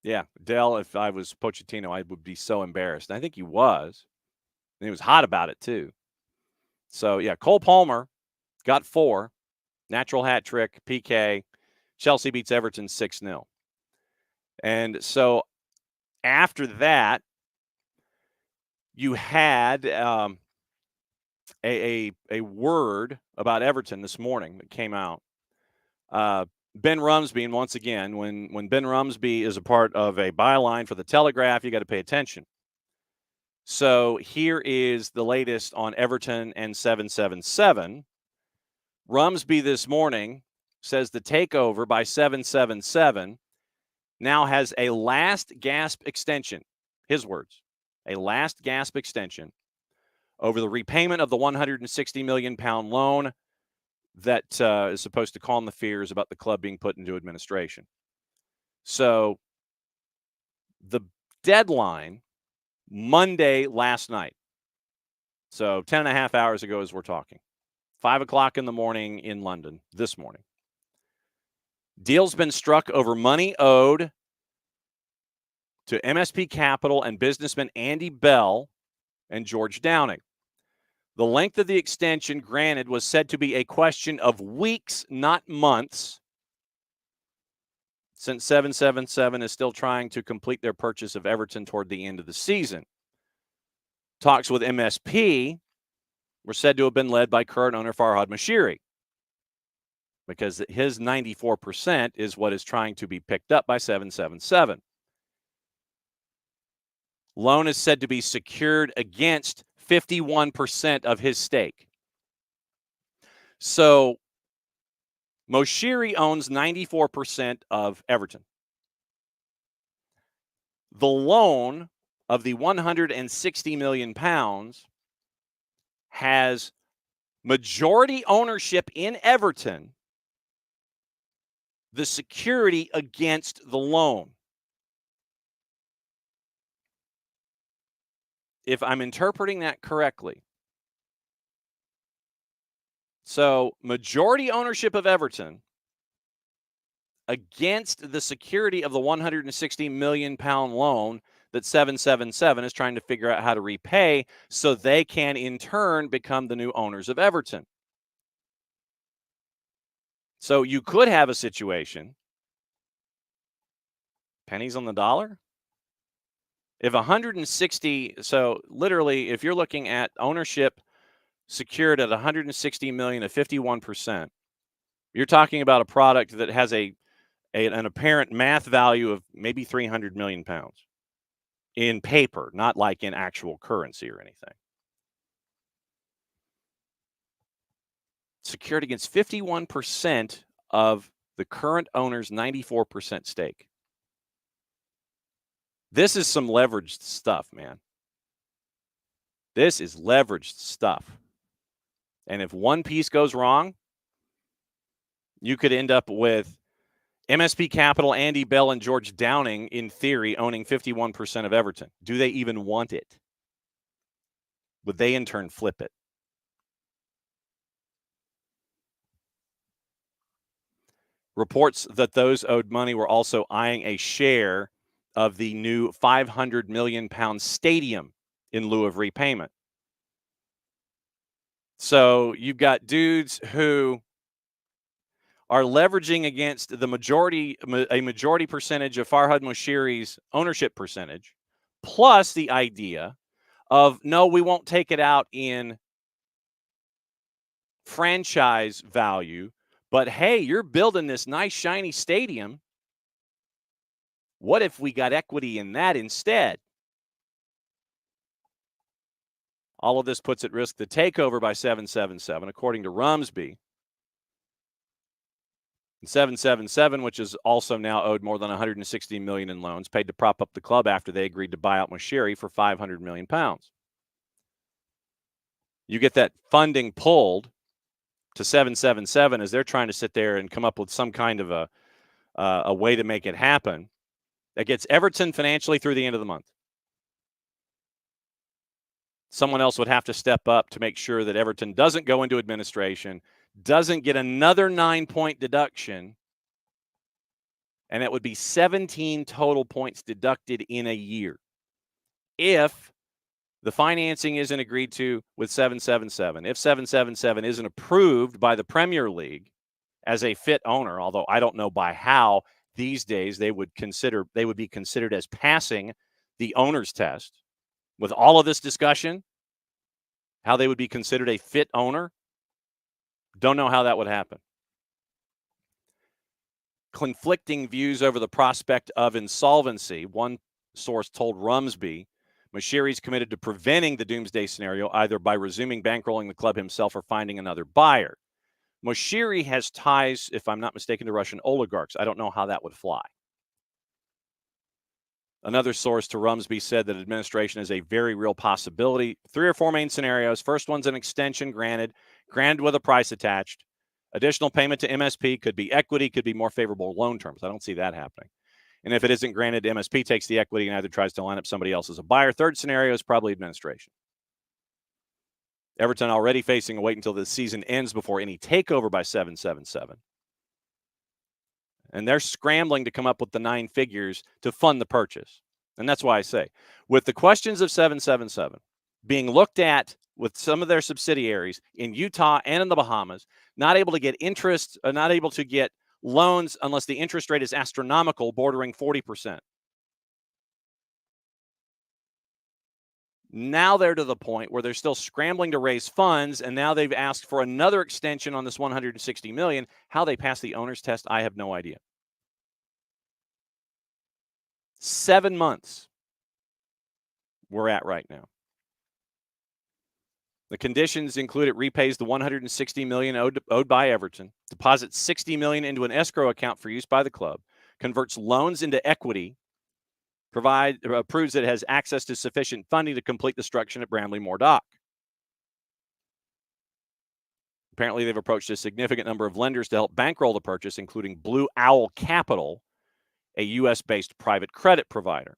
Yeah, Dell, if I was Pochettino, I would be so embarrassed. And I think he was. And he was hot about it, too. So, yeah, Cole Palmer got 4. Natural hat trick, PK. Chelsea beats Everton 6-0. And so after that, you had a word about Everton this morning that came out. Ben Rumsby, and once again, when Ben Rumsby is a part of a byline for the Telegraph, you got to pay attention. So here is the latest on Everton and 777. Rumsby this morning says the takeover by 777 now has a last gasp extension. His words, a last gasp extension over the repayment of the £160 million loan that is supposed to calm the fears about the club being put into administration. So the deadline, Monday last night, so 10 and a half hours ago as we're talking, 5 o'clock in the morning in London this morning. Deal's been struck over money owed to MSP Capital and businessman Andy Bell and George Downing. The length of the extension granted was said to be a question of weeks, not months, since 777 is still trying to complete their purchase of Everton toward the end of the season. Talks with MSP were said to have been led by current owner Farhad Moshiri, because his 94% is what is trying to be picked up by 777. Loan is said to be secured against 51% of his stake. So Moshiri owns 94% of Everton. The loan of the £160 million has majority ownership in Everton, the security against the loan. If I'm interpreting that correctly. So, majority ownership of Everton against the security of the £160 million loan that 777 is trying to figure out how to repay so they can, in turn, become the new owners of Everton. So, you could have a situation, pennies on the dollar. If 160, so literally, if you're looking at ownership secured at 160 million at 51%, you're talking about a product that has an apparent math value of maybe 300 million pounds in paper, not like in actual currency or anything. Secured against 51% of the current owner's 94% stake. This is some leveraged stuff, man. This is leveraged stuff. And if one piece goes wrong, you could end up with MSP Capital, Andy Bell, and George Downing, in theory, owning 51% of Everton. Do they even want it? Would they, in turn, flip it? Reports that those owed money were also eyeing a share of the new £500 million stadium in lieu of repayment. So you've got dudes who are leveraging against a majority percentage of Farhad Moshiri's ownership percentage, plus the idea of, no, we won't take it out in franchise value, but hey, you're building this nice, shiny stadium. What if we got equity in that instead? All of this puts at risk the takeover by 777, according to Rumsby. 777, which is also now owed more than $160 million in loans, paid to prop up the club after they agreed to buy out Moshiri for £500 million. You get that funding pulled to 777 as they're trying to sit there and come up with some kind of a way to make it happen. that gets Everton financially through the end of the month. Someone else would have to step up to make sure that Everton doesn't go into administration, doesn't get another 9-point deduction, and it would be 17 total points deducted in a year if the financing isn't agreed to with 777. If 777 isn't approved by the Premier League as a fit owner, although I don't know by how these days they would be considered as passing the owner's test. With all of this discussion, how they would be considered a fit owner, don't know how that would happen. Conflicting views over the prospect of insolvency. One source told Rumsby Moshiri's committed to preventing the doomsday scenario either by resuming bankrolling the club himself or finding another buyer. Moshiri has ties, if I'm not mistaken, to Russian oligarchs. I don't know how that would fly. Another source to Rumsby said that administration is a very real possibility. 3 or 4 main scenarios. First one's an extension granted with a price attached. Additional payment to MSP, could be equity, could be more favorable loan terms. I don't see that happening. And if it isn't granted, MSP takes the equity and either tries to line up somebody else as a buyer. Third scenario is probably administration. Everton already facing a wait until the season ends before any takeover by 777. And they're scrambling to come up with the 9 figures to fund the purchase. And that's why I say, with the questions of 777 being looked at with some of their subsidiaries in Utah and in the Bahamas, not able to get interest, not able to get loans unless the interest rate is astronomical, bordering 40%. Now they're to the point where they're still scrambling to raise funds, and now they've asked for another extension on this $160 million. How they pass the owner's test, I have no idea. 7 months we're at right now. The conditions include it repays the $160 million owed by Everton, deposits $60 million into an escrow account for use by the club, converts loans into equity, proves that it has access to sufficient funding to complete the construction at Bramley Moore Dock. Apparently, they've approached a significant number of lenders to help bankroll the purchase, including Blue Owl Capital, a U.S.-based private credit provider.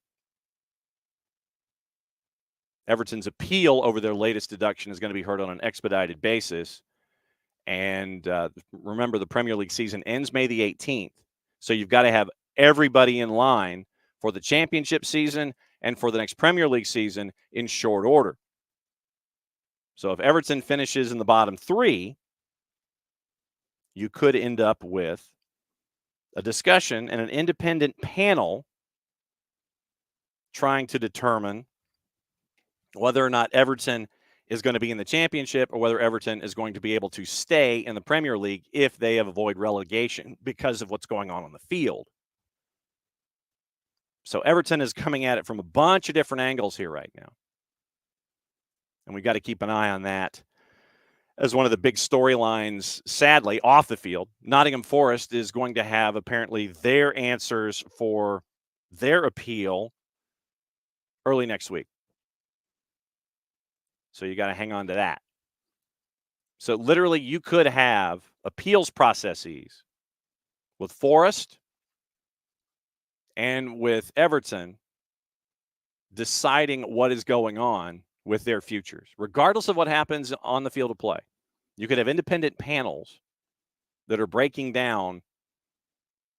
Everton's appeal over their latest deduction is going to be heard on an expedited basis. And remember, the Premier League season ends May the 18th. So you've got to have everybody in line for the championship season and for the next Premier League season in short order. So if Everton finishes in the bottom 3, you could end up with a discussion and an independent panel trying to determine whether or not Everton is going to be in the championship or whether Everton is going to be able to stay in the Premier League if they avoid relegation because of what's going on the field. So Everton is coming at it from a bunch of different angles here right now. And we've got to keep an eye on that as one of the big storylines, sadly, off the field. Nottingham Forest is going to have apparently their answers for their appeal early next week. So you got to hang on to that. So literally you could have appeals processes with Forest and with Everton deciding what is going on with their futures, regardless of what happens on the field of play. You could have independent panels that are breaking down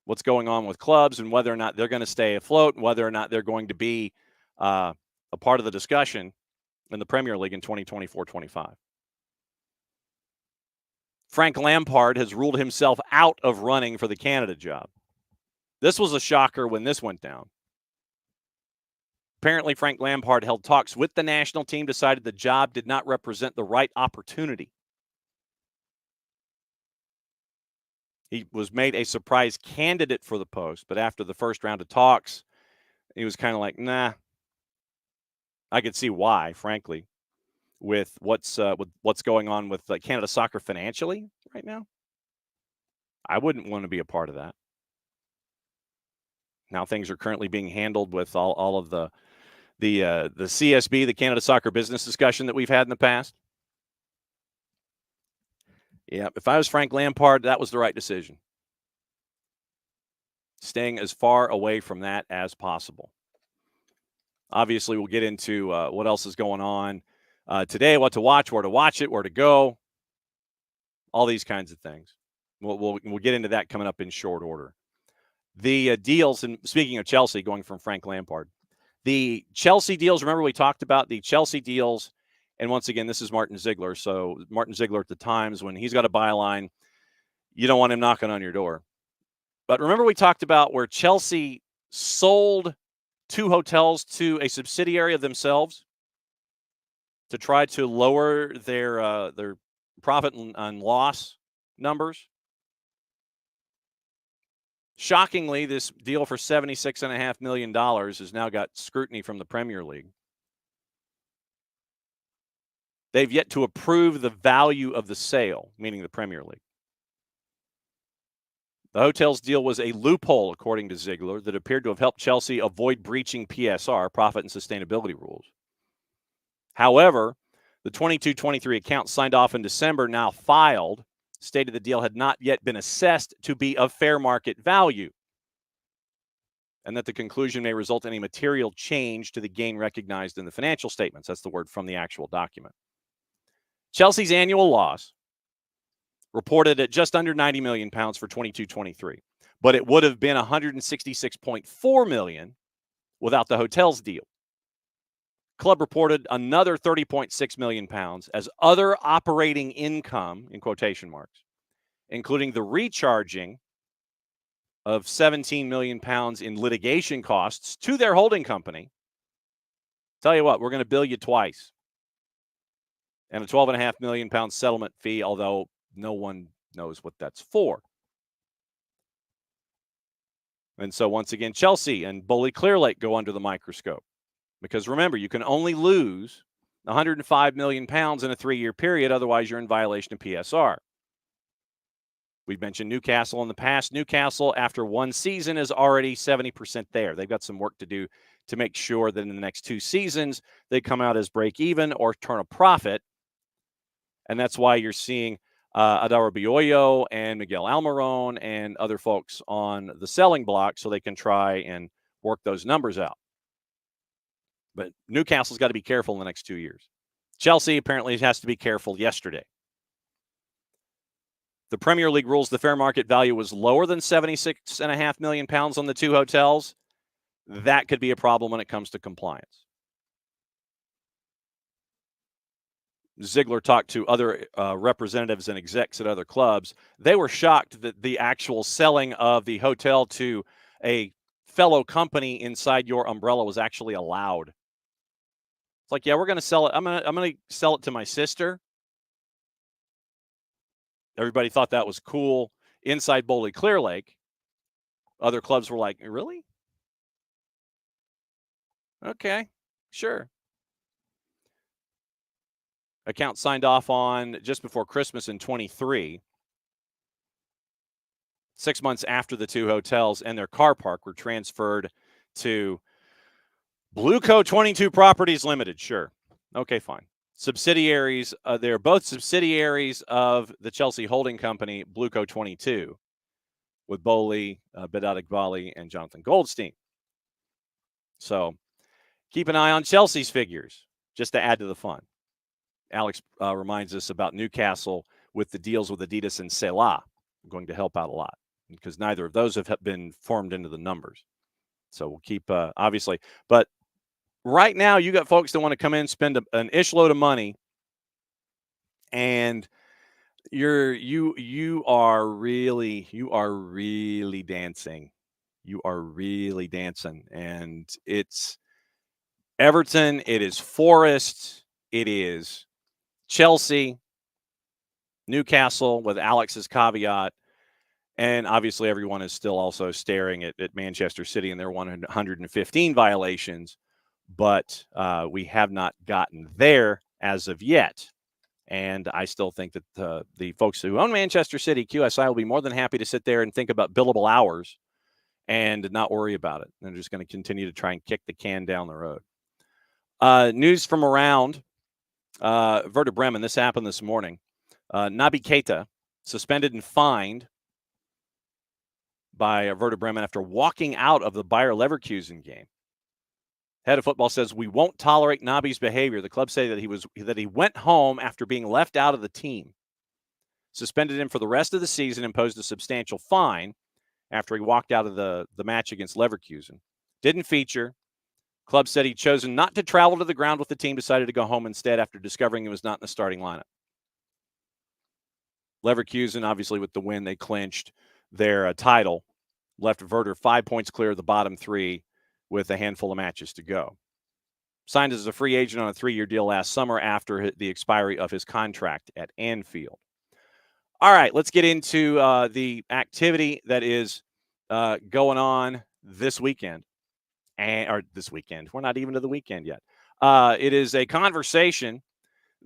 what's going on with clubs and whether or not they're going to stay afloat, and whether or not they're going to be a part of the discussion in the Premier League in 2024-25. Frank Lampard has ruled himself out of running for the Canada job. This was a shocker when this went down. Apparently, Frank Lampard held talks with the national team, decided the job did not represent the right opportunity. He was made a surprise candidate for the post, but after the first round of talks, he was kind of like, nah. I could see why, frankly, with what's going on with Canada Soccer financially right now. I wouldn't want to be a part of that. Now things are currently being handled with all of the CSB, the Canada Soccer business discussion that we've had in the past. Yeah, if I was Frank Lampard, that was the right decision. staying as far away from that as possible. Obviously, we'll get into what else is going on today, what to watch, where to watch it, where to go, all these kinds of things. We'll get into that coming up in short order. The deals, and speaking of Chelsea, going from Frank Lampard, the Chelsea deals, remember we talked about the Chelsea deals, and once again, this is Martin Ziegler. So Martin Ziegler at the times when he's got a byline, you don't want him knocking on your door. But remember we talked about where Chelsea sold 2 hotels to a subsidiary of themselves to try to lower their profit and loss numbers. Shockingly, this deal for $76.5 million has now got scrutiny from the Premier League. They've yet to approve the value of the sale, meaning the Premier League. The hotels deal was a loophole, according to Ziegler, that appeared to have helped Chelsea avoid breaching PSR, profit and sustainability rules. However, the 22-23 account signed off in December, now filed, stated the deal had not yet been assessed to be of fair market value, and that the conclusion may result in a material change to the gain recognized in the financial statements. That's the word from the actual document. Chelsea's annual loss reported at just under £90 million for 22-23, but it would have been $166.4 million without the hotels deal. Club reported another £30.6 million as other operating income, in quotation marks, including the recharging of £17 million in litigation costs to their holding company. Tell you what, we're going to bill you twice. And a £12.5 million settlement fee, although no one knows what that's for. And so once again, Chelsea and Bully Clear Lake go under the microscope. Because remember, you can only lose £105 million in a 3-year period. Otherwise, you're in violation of PSR. We've mentioned Newcastle in the past. Newcastle, after 1 season, is already 70% there. They've got some work to do to make sure that in the next 2 seasons, they come out as break even or turn a profit. And that's why you're seeing Adara Bioyo and Miguel Almiron and other folks on the selling block so they can try and work those numbers out. But Newcastle's got to be careful in the next 2 years. Chelsea apparently has to be careful yesterday. The Premier League rules the fair market value was lower than £76.5 million on the 2 hotels. That could be a problem when it comes to compliance. Ziegler talked to other representatives and execs at other clubs. They were shocked that the actual selling of the hotel to a fellow company inside your umbrella was actually allowed. It's like, yeah, we're going to sell it. I'm going to sell it to my sister. Everybody thought that was cool. Inside Bowley Clear Lake, other clubs were like, really? Okay, sure. Account signed off on just before Christmas in 23. 6 months after the 2 hotels and their car park were transferred to Blueco 22 Properties Limited. Sure. Okay, fine. Subsidiaries, they're both subsidiaries of the Chelsea holding company, Blueco 22, with Bowley, Bedat Iqbali, and Jonathan Goldstein. So keep an eye on Chelsea's figures, just to add to the fun. Alex reminds us about Newcastle with the deals with Adidas and Selah. Going to help out a lot because neither of those have been formed into the numbers. So we'll keep, obviously. But right now, you got folks that want to come in, spend an ish load of money, and you are really dancing. You are really dancing. And it's Everton, it is Forest, it is Chelsea, Newcastle with Alex's caveat, and obviously everyone is still also staring at Manchester City and their 115 violations, but we have not gotten there as of yet. And I still think that the folks who own Manchester City, QSI, will be more than happy to sit there and think about billable hours and not worry about it. They're just going to continue to try and kick the can down the road. News from around Werder Bremen. This happened this morning. Naby Keita suspended and fined by Werder Bremen after walking out of the Bayer Leverkusen game. Head of football says, we won't tolerate Nabi's behavior. The club say that he went home after being left out of the team. Suspended him for the rest of the season, imposed a substantial fine after he walked out of the match against Leverkusen. Didn't feature. Club said he'd chosen not to travel to the ground with the team, decided to go home instead after discovering he was not in the starting lineup. Leverkusen, obviously with the win, they clinched their title, left Werder 5 points clear of the bottom three with a handful of matches to go. Signed as a free agent on a 3-year deal last summer after the expiry of his contract at Anfield. All right, let's get into the activity that is going on this weekend. Or this weekend. We're not even to the weekend yet. It is a conversation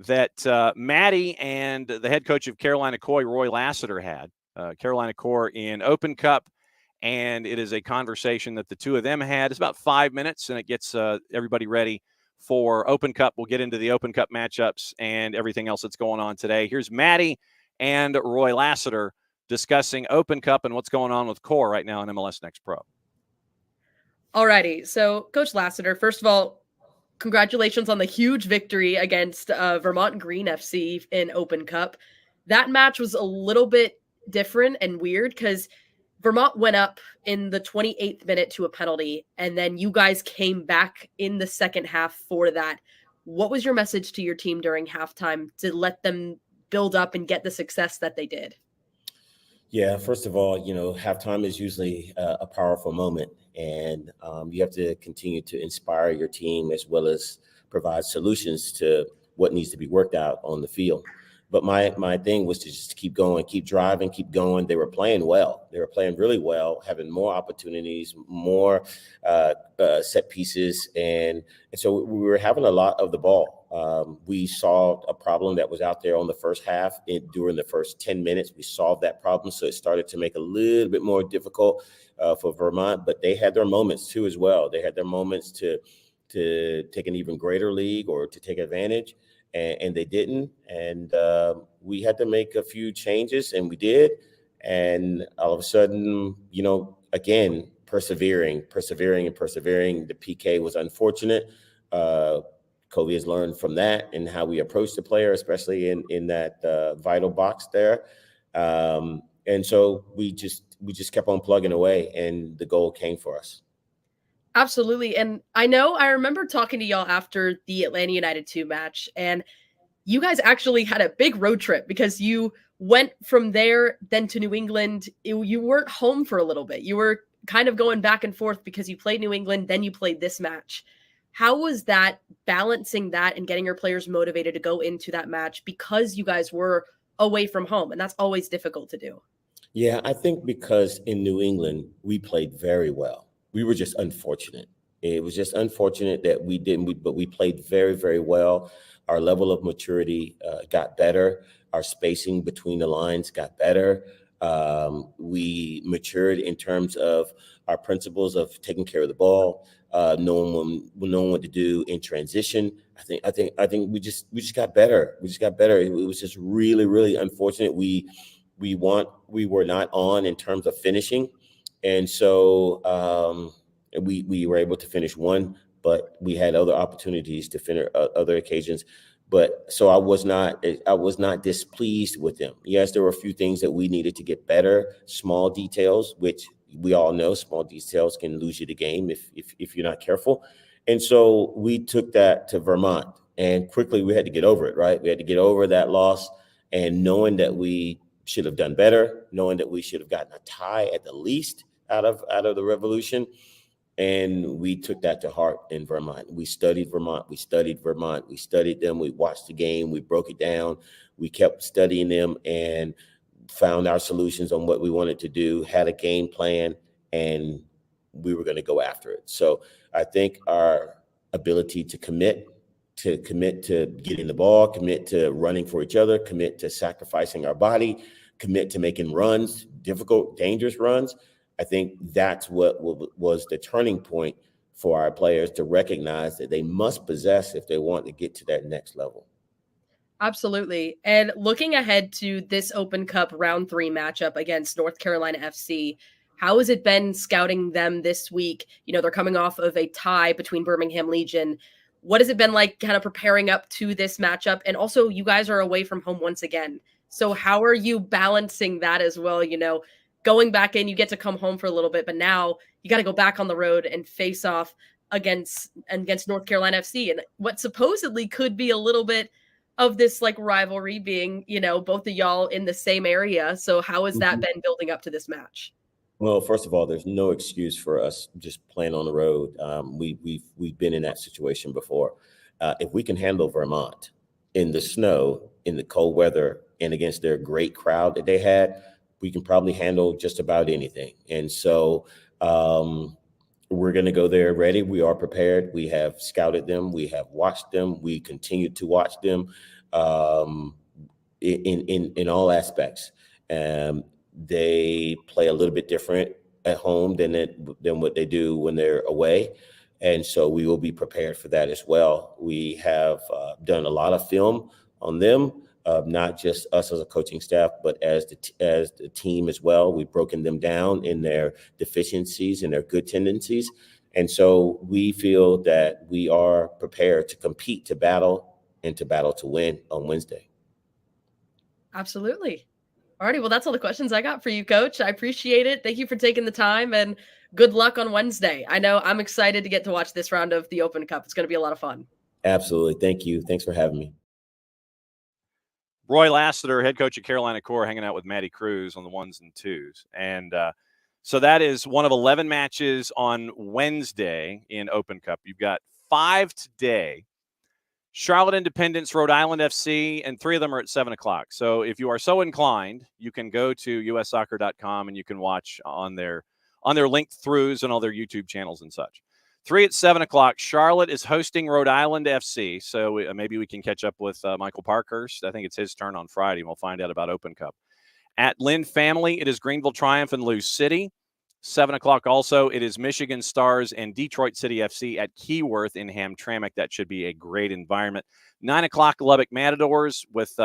that Maddie and the head coach of Carolina Coy, Roy Lassiter, had. Carolina Core in Open Cup, and it is a conversation that the two of them had. It's about 5 minutes, and it gets everybody ready for Open Cup. We'll get into the Open Cup matchups and everything else that's going on today. Here's Maddie and Roy Lassiter discussing Open Cup and what's going on with Core right now in MLS Next Pro.
Alrighty, so Coach Lassiter, first of all, congratulations on the huge victory against Vermont Green FC in Open Cup. That match was a little bit different and weird because Vermont went up in the 28th minute to a penalty, and then you guys came back in the second half for that. What was your message to your team during halftime to let them build up and get the success that they did?
Yeah, first of all, halftime is usually a powerful moment, and you have to continue to inspire your team as well as provide solutions to what needs to be worked out on the field. But my thing was to just keep going, keep driving, keep going. They were playing well. They were playing really well, having more opportunities, more set pieces. And so we were having a lot of the ball. We solved a problem that was out there on the first half. During the first 10 minutes, we solved that problem. So it started to make a little bit more difficult for Vermont. But they had their moments, too, as well. They had their moments to take an even greater lead or to take advantage. And they didn't. And we had to make a few changes, and we did. And all of a sudden, again, persevering. The PK was unfortunate. Kobe has learned from that and how we approach the player, especially in that vital box there. And so we just kept on plugging away, and the goal came for us.
Absolutely. And I remember talking to y'all after the Atlanta United 2 match, and you guys actually had a big road trip because you went from there then to New England. You weren't home for a little bit. You were kind of going back and forth because you played New England, then you played this match. How was that, balancing that and getting your players motivated to go into that match because you guys were away from home? And that's always difficult to do.
Yeah, I think because in New England, we played very well. We were just unfortunate. It was just unfortunate that we didn't, but we played very, very well. Our level of maturity got better. Our spacing between the lines got better. We matured in terms of our principles of taking care of the ball, knowing what to do in transition. I think we just got better. We just got better. It was just really, really unfortunate. We were not on in terms of finishing. And so we were able to finish one, but we had other opportunities to finish other occasions. But so I was not displeased with them. Yes, there were a few things that we needed to get better, small details, which we all know small details can lose you the game if you're not careful. And so we took that to Vermont, and quickly we had to get over it, right? We had to get over that loss, and knowing that we should have done better, knowing that we should have gotten a tie at the least out of the Revolution. And we took that to heart in Vermont. We studied Vermont. We studied them. We watched the game. We broke it down. We kept studying them and found our solutions on what we wanted to do, had a game plan, and we were going to go after it. So I think our ability to commit to getting the ball, commit to running for each other, commit to sacrificing our body, commit to making runs, difficult, dangerous runs. I think that's what was the turning point for our players to recognize that they must possess if they want to get to that next level.
Absolutely. And looking ahead to this Open Cup round 3 matchup against North Carolina FC, How has it been scouting them this week? You know, they're coming off of a tie between Birmingham Legion. What has it been like kind of preparing up to this matchup? And also, you guys are away from home once again. So how are you balancing that as well? You know, going back in, you get to come home for a little bit, but now you got to go back on the road and face off against North Carolina FC, and what supposedly could be a little bit of this like rivalry, being, you know, both of y'all in the same area. So how has that been building up to this match?
Well, first of all, there's no excuse for us just playing on the road. We've been in that situation before. If we can handle Vermont in the snow, in the cold weather, and against their great crowd that they had, we can probably handle just about anything. And so we're going to go there ready. We are prepared. We have scouted them. We have watched them. We continue to watch them in all aspects. They play a little bit different at home than what they do when they're away. And so we will be prepared for that as well. We have done a lot of film on them, not just us as a coaching staff, but as the team as well. We've broken them down in their deficiencies and their good tendencies. And so we feel that we are prepared to compete, to battle, and to battle to win on Wednesday.
Absolutely. Alrighty, well, that's all the questions I got for you, Coach. I appreciate it. Thank you for taking the time, and good luck on Wednesday. I know I'm excited to get to watch this round of the Open Cup. It's going to be a lot of fun.
Absolutely. Thank you. Thanks for having me.
Roy Lassiter, head coach at Carolina Core, hanging out with Maddie Cruz on the 1's and 2's. And so that is one of 11 matches on Wednesday in Open Cup. You've got 5 today. Charlotte Independence, Rhode Island FC, and 3 of them are at 7 o'clock. So if you are so inclined, you can go to ussoccer.com and you can watch on their linked throughs and all their YouTube channels and such. 3 at 7 o'clock. Charlotte is hosting Rhode Island FC. So maybe we can catch up with Michael Parkhurst. I think it's his turn on Friday, and we'll find out about Open Cup. At Lynn Family, it is Greenville Triumph and Lou City. 7 o'clock also, it is Michigan Stars and Detroit City FC at Keyworth in Hamtramck. That should be a great environment. 9 o'clock, Lubbock Matadors with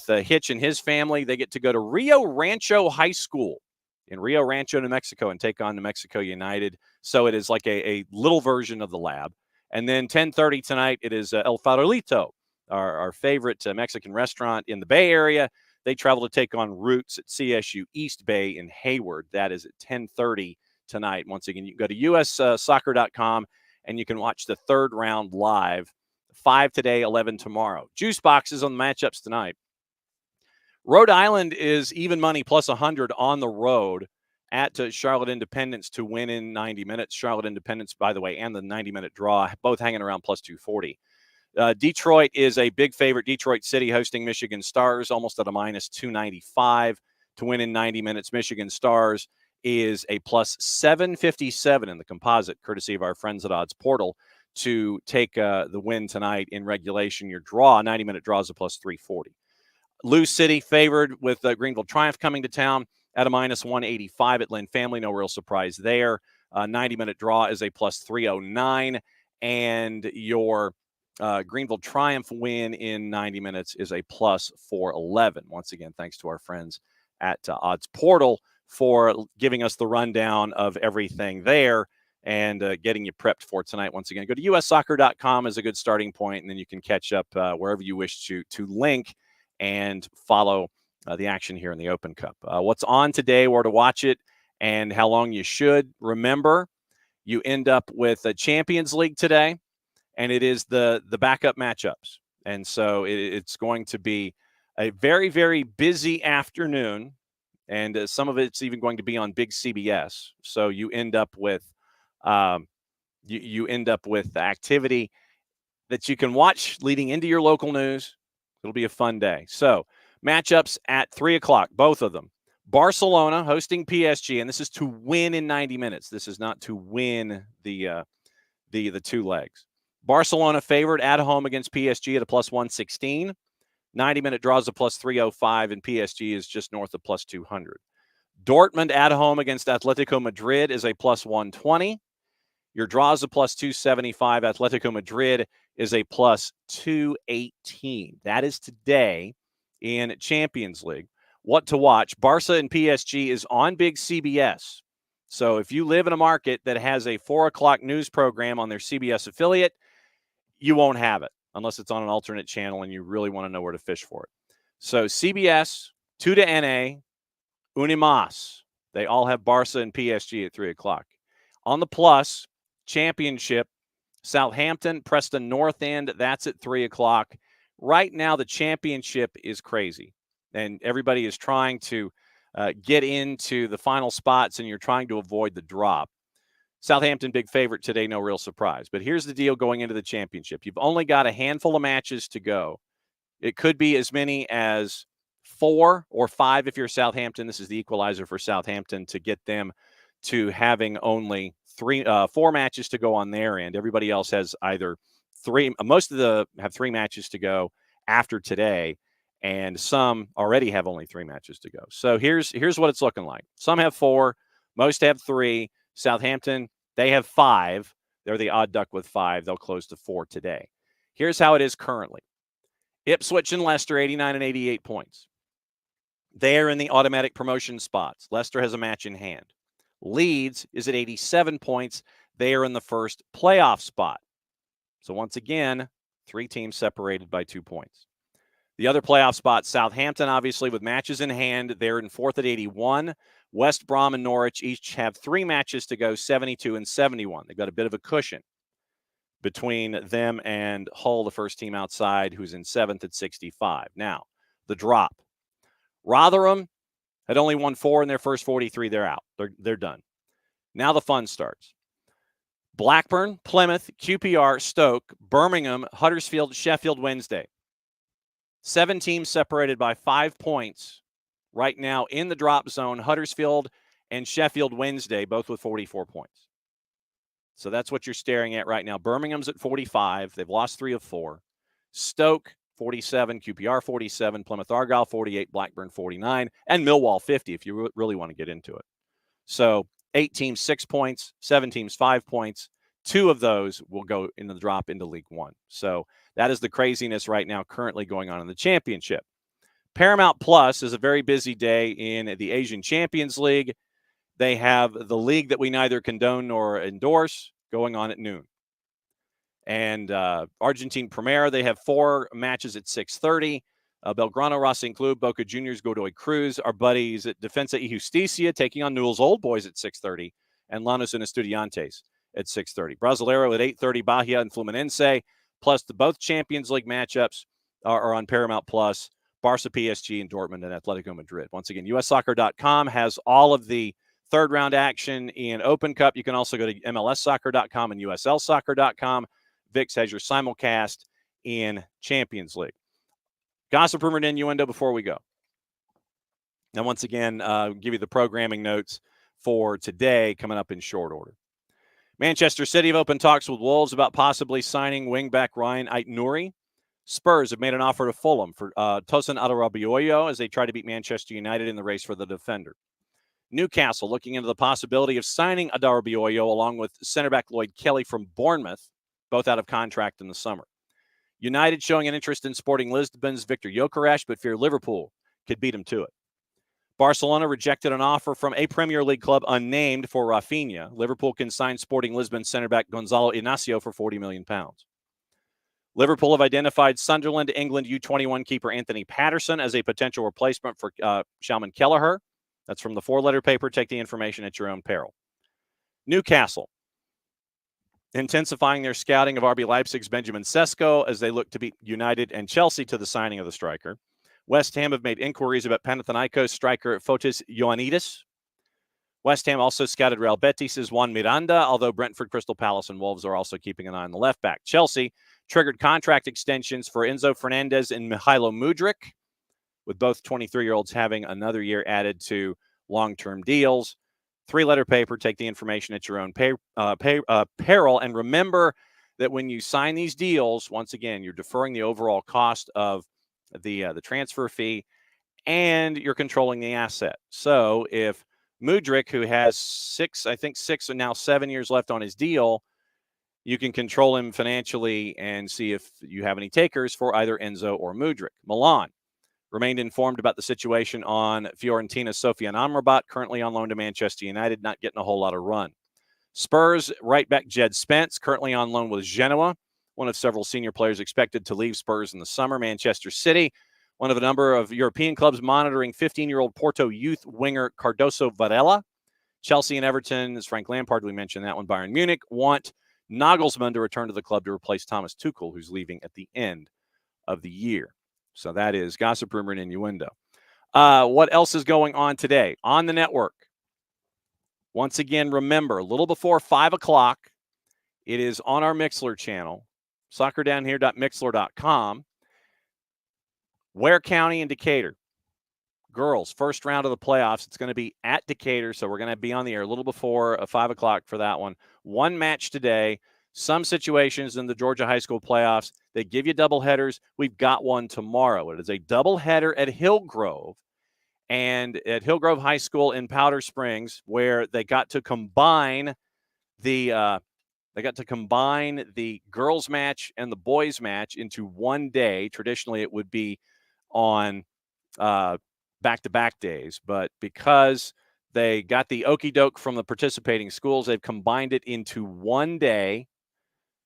Hitch and his family. They get to go to Rio Rancho High School in Rio Rancho, New Mexico, and take on New Mexico United. So it is like a little version of the Lab. And then 10:30 tonight, it is El Farolito, our favorite Mexican restaurant in the Bay Area. They travel to take on Roots at CSU East Bay in Hayward. That is at 10:30 tonight. Once again, you can go to ussoccer.com and you can watch the third round live. 5 today, 11 tomorrow. Juice boxes on the matchups tonight. Rhode Island is even money plus 100 on the road at Charlotte Independence to win in 90 minutes. Charlotte Independence, by the way, and the 90-minute draw, both hanging around plus 240. Detroit is a big favorite. Detroit City hosting Michigan Stars, almost at a minus 295 to win in 90 minutes. Michigan Stars is a plus 757 in the composite, courtesy of our friends at Odds Portal, to take the win tonight in regulation. Your draw, 90-minute draw, is a plus 340. Lou City favored with Greenville Triumph coming to town at a minus 185 at Lynn Family. No real surprise there. 90-minute draw is a plus 309. And your Greenville Triumph win in 90 minutes is a plus 411. Once again, thanks to our friends at Odds Portal for giving us the rundown of everything there and getting you prepped for tonight. Once again, go to ussoccer.com as a good starting point, and then you can catch up wherever you wish to link and follow the action here in the Open Cup. What's on today, where to watch it, and how long you should. Remember, you end up with a Champions League today, and it is the backup matchups. And so it's going to be a very, very busy afternoon, and some of it's even going to be on big CBS. So you end up with you end up with activity that you can watch leading into your local news. It'll be a fun day. So matchups at 3 o'clock, both of them. Barcelona hosting PSG, and this is to win in 90 minutes. This is not to win the 2 legs. Barcelona favored at home against PSG at a plus 116. 90-minute draws a plus 305, and PSG is just north of plus 200. Dortmund at home against Atletico Madrid is a plus 120. Your draw is a plus 275. Atletico Madrid is a plus 218. That is today in Champions League. What to watch? Barca and PSG is on big CBS. So if you live in a market that has a 4 o'clock news program on their CBS affiliate, you won't have it unless it's on an alternate channel and you really want to know where to fish for it. So CBS, 2 to NA, Unimas. They all have Barca and PSG at 3 o'clock. On the Plus, Championship, Southampton, Preston North End, that's at 3 o'clock. Right now, the Championship is crazy, and everybody is trying to get into the final spots, and you're trying to avoid the drop. Southampton, big favorite today, no real surprise. But here's the deal going into the Championship. You've only got a handful of matches to go. It could be as many as 4 or 5 if you're Southampton. This is the equalizer for Southampton to get them to having only 4 matches to go on their end. Everybody else has either 3. Most of the have 3 matches to go after today, and some already have only 3 matches to go. So here's what it's looking like. Some have 4, most have 3. Southampton, they have 5. They're the odd duck with 5. They'll close to 4 today. Here's how it is currently. Ipswich and Leicester, 89 and 88 points. They are in the automatic promotion spots. Leicester has a match in hand. Leeds is at 87 points. They are in the first playoff spot. So once again, 3 teams separated by 2 points. The other playoff spot, Southampton, obviously, with matches in hand, they're in 4th at 81. West Brom and Norwich each have 3 matches to go, 72 and 71. They've got a bit of a cushion between them and Hull, the first team outside, who's in 7th at 65. Now, the drop. Rotherham had only won 4 in their first 43. They're out. They're done. Now the fun starts. Blackburn, Plymouth, QPR, Stoke, Birmingham, Huddersfield, Sheffield Wednesday. 7 teams separated by 5 points right now in the drop zone. Huddersfield and Sheffield Wednesday, both with 44 points. So that's what you're staring at right now. Birmingham's at 45. They've lost 3 of 4. Stoke, 47. QPR, 47. Plymouth Argyle, 48. Blackburn, 49. And Millwall, 50, if you really want to get into it. So 8 teams, 6 points. 7 teams, 5 points. 2 of those will go in the drop into League One. So that is the craziness right now currently going on in the Championship. Paramount Plus is a very busy day in the Asian Champions League. They have the league that we neither condone nor endorse going on at noon. And Argentine Primera, they have 4 matches at 6:30. Belgrano Racing Club, Boca Juniors, Godoy Cruz. Our buddies at Defensa y Justicia taking on Newell's Old Boys at 6:30. And Lanús and Estudiantes at 6:30. Brasileiro at 8:30, Bahia and Fluminense. Plus, both Champions League matchups are on Paramount Plus. Barca, PSG, and Dortmund and Atletico Madrid. Once again, USsoccer.com has all of the third-round action in Open Cup. You can also go to MLSsoccer.com and USLsoccer.com. VIX has your simulcast in Champions League. Gossip, rumor, and innuendo before we go. Now, once again, give you the programming notes for today coming up in short order. Manchester City have opened talks with Wolves about possibly signing wingback Ryan Ait-Nouri. Spurs have made an offer to Fulham for Tosin Adarabioyo as they try to beat Manchester United in the race for the defender. Newcastle looking into the possibility of signing Adarabioyo along with center back Lloyd Kelly from Bournemouth, both out of contract in the summer. United showing an interest in Sporting Lisbon's Victor Gyökeres, but fear Liverpool could beat him to it. Barcelona rejected an offer from a Premier League club unnamed for Rafinha. Liverpool can sign Sporting Lisbon center back Gonzalo Inacio for £40 million. Liverpool have identified Sunderland England U21 keeper Anthony Patterson as a potential replacement for Shalman Kelleher. That's from the 4-letter paper. Take the information at your own peril. Newcastle intensifying their scouting of RB Leipzig's Benjamin Sesko as they look to beat United and Chelsea to the signing of the striker. West Ham have made inquiries about Panathinaikos striker Fotis Ioannidis. West Ham also scouted Real Betis' Juan Miranda, although Brentford, Crystal Palace, and Wolves are also keeping an eye on the left back. Chelsea triggered contract extensions for Enzo Fernandez and Mihailo Mudryk, with both 23-year-olds having another year added to long-term deals. 3-letter paper. Take the information at your own peril. And remember that when you sign these deals, once again, you're deferring the overall cost of the transfer fee, and you're controlling the asset. So if Mudryk, who has 6 and now 7 years left on his deal, you can control him financially and see if you have any takers for either Enzo or Mudryk. Milan remained informed about the situation on Fiorentina's Sofian Amrabat, currently on loan to Manchester United, not getting a whole lot of run. Spurs right back Jed Spence, currently on loan with Genoa, one of several senior players expected to leave Spurs in the summer. Manchester City, one of a number of European clubs monitoring 15-year-old Porto youth winger Cardoso Varela. Chelsea and Everton, as Frank Lampard, we mentioned that one. Bayern Munich want Nagelsmann to return to the club to replace Thomas Tuchel, who's leaving at the end of the year. So that is gossip, rumor, and innuendo. What else is going on today on the network? Once again, remember, a little before 5 o'clock, it is on our Mixlr channel, soccerdownhere.mixlr.com. Ware County and Decatur. Girls, first round of the playoffs. It's going to be at Decatur, so we're going to be on the air a little before 5 o'clock for that one. One match today. Some situations in the Georgia high school playoffs, they give you double headers. We've got one tomorrow. It is a double header at Hillgrove, and at Hillgrove High School in Powder Springs, where they got to combine the girls match and the boys match into one day. Traditionally, it would be on back-to-back days, but because they got the okey doke from the participating schools, they've combined it into one day,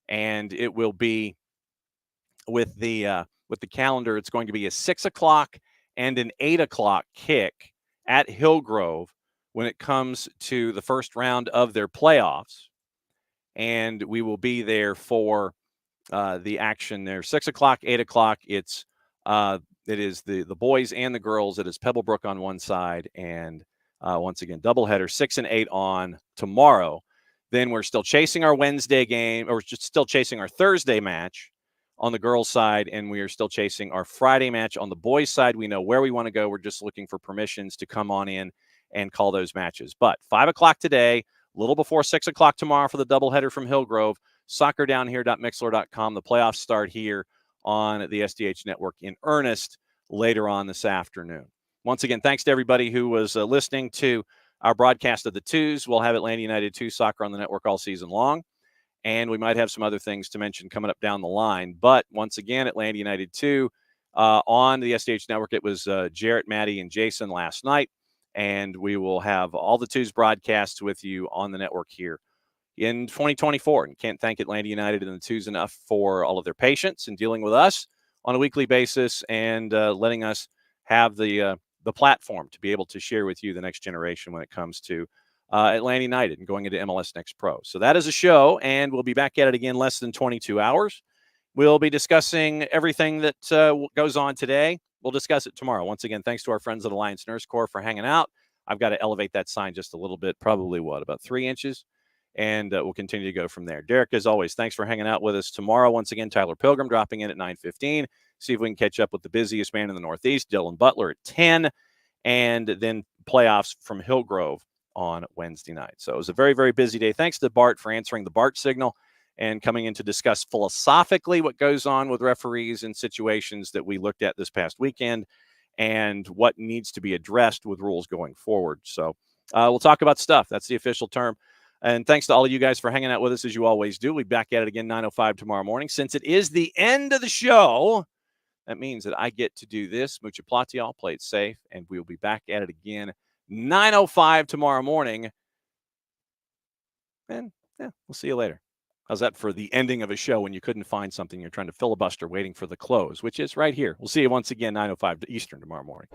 and it will be with the calendar. It's going to be a 6 o'clock and an 8 o'clock kick at Hillgrove when it comes to the first round of their playoffs, and we will be there for the action there. 6 o'clock, 8 o'clock. It is the boys and the girls. It is Pebblebrook on one side, and once again, doubleheader 6 and 8 on tomorrow. Then we're still chasing our Wednesday game, or just still chasing our Thursday match on the girls' side, and we are still chasing our Friday match on the boys' side. We know where we want to go. We're just looking for permissions to come on in and call those matches. But 5 o'clock today, a little before 6 o'clock tomorrow for the doubleheader from Hillgrove. Soccerdownhere.mixlr.com. The playoffs start here on the SDH network in earnest later on this afternoon. Once again, thanks to everybody who was listening to our broadcast of the 2's. We'll have Atlanta United 2 soccer on the network all season long, and we might have some other things to mention coming up down the line. But once again, Atlanta United 2 on the SDH network. It was Jarrett, Maddie, and Jason last night, and we will have all the 2's broadcasts with you on the network here in 2024. And can't thank Atlanta United and the 2's enough for all of their patience in dealing with us on a weekly basis and letting us have the platform to be able to share with you the next generation when it comes to Atlanta United and going into MLS Next Pro. So that is a show, and we'll be back at it again less than 22 hours. We'll be discussing everything that goes on today. We'll discuss it tomorrow. Once again, thanks to our friends at Alliance Nurse Corps for hanging out. I've got to elevate that sign just a little bit, probably about 3 inches, and we'll continue to go from there. Derek, as always, thanks for hanging out with us tomorrow. Once again, Tyler Pilgrim dropping in at 9:15. See if we can catch up with the busiest man in the Northeast, Dylan Butler, at 10, and then playoffs from Hillgrove on Wednesday night. So it was a very, very busy day. Thanks to Bart for answering the Bart signal and coming in to discuss philosophically what goes on with referees in situations that we looked at this past weekend and what needs to be addressed with rules going forward. So we'll talk about stuff. That's the official term. And thanks to all of you guys for hanging out with us as you always do. We'll be back at it again 9:05 tomorrow morning. Since it is the end of the show, that means that I get to do this. Mucha platial, play it safe, and we'll be back at it again 9:05 tomorrow morning. And yeah, we'll see you later. How's that for the ending of a show when you couldn't find something? You're trying to filibuster waiting for the close, which is right here. We'll see you once again 9:05 Eastern tomorrow morning.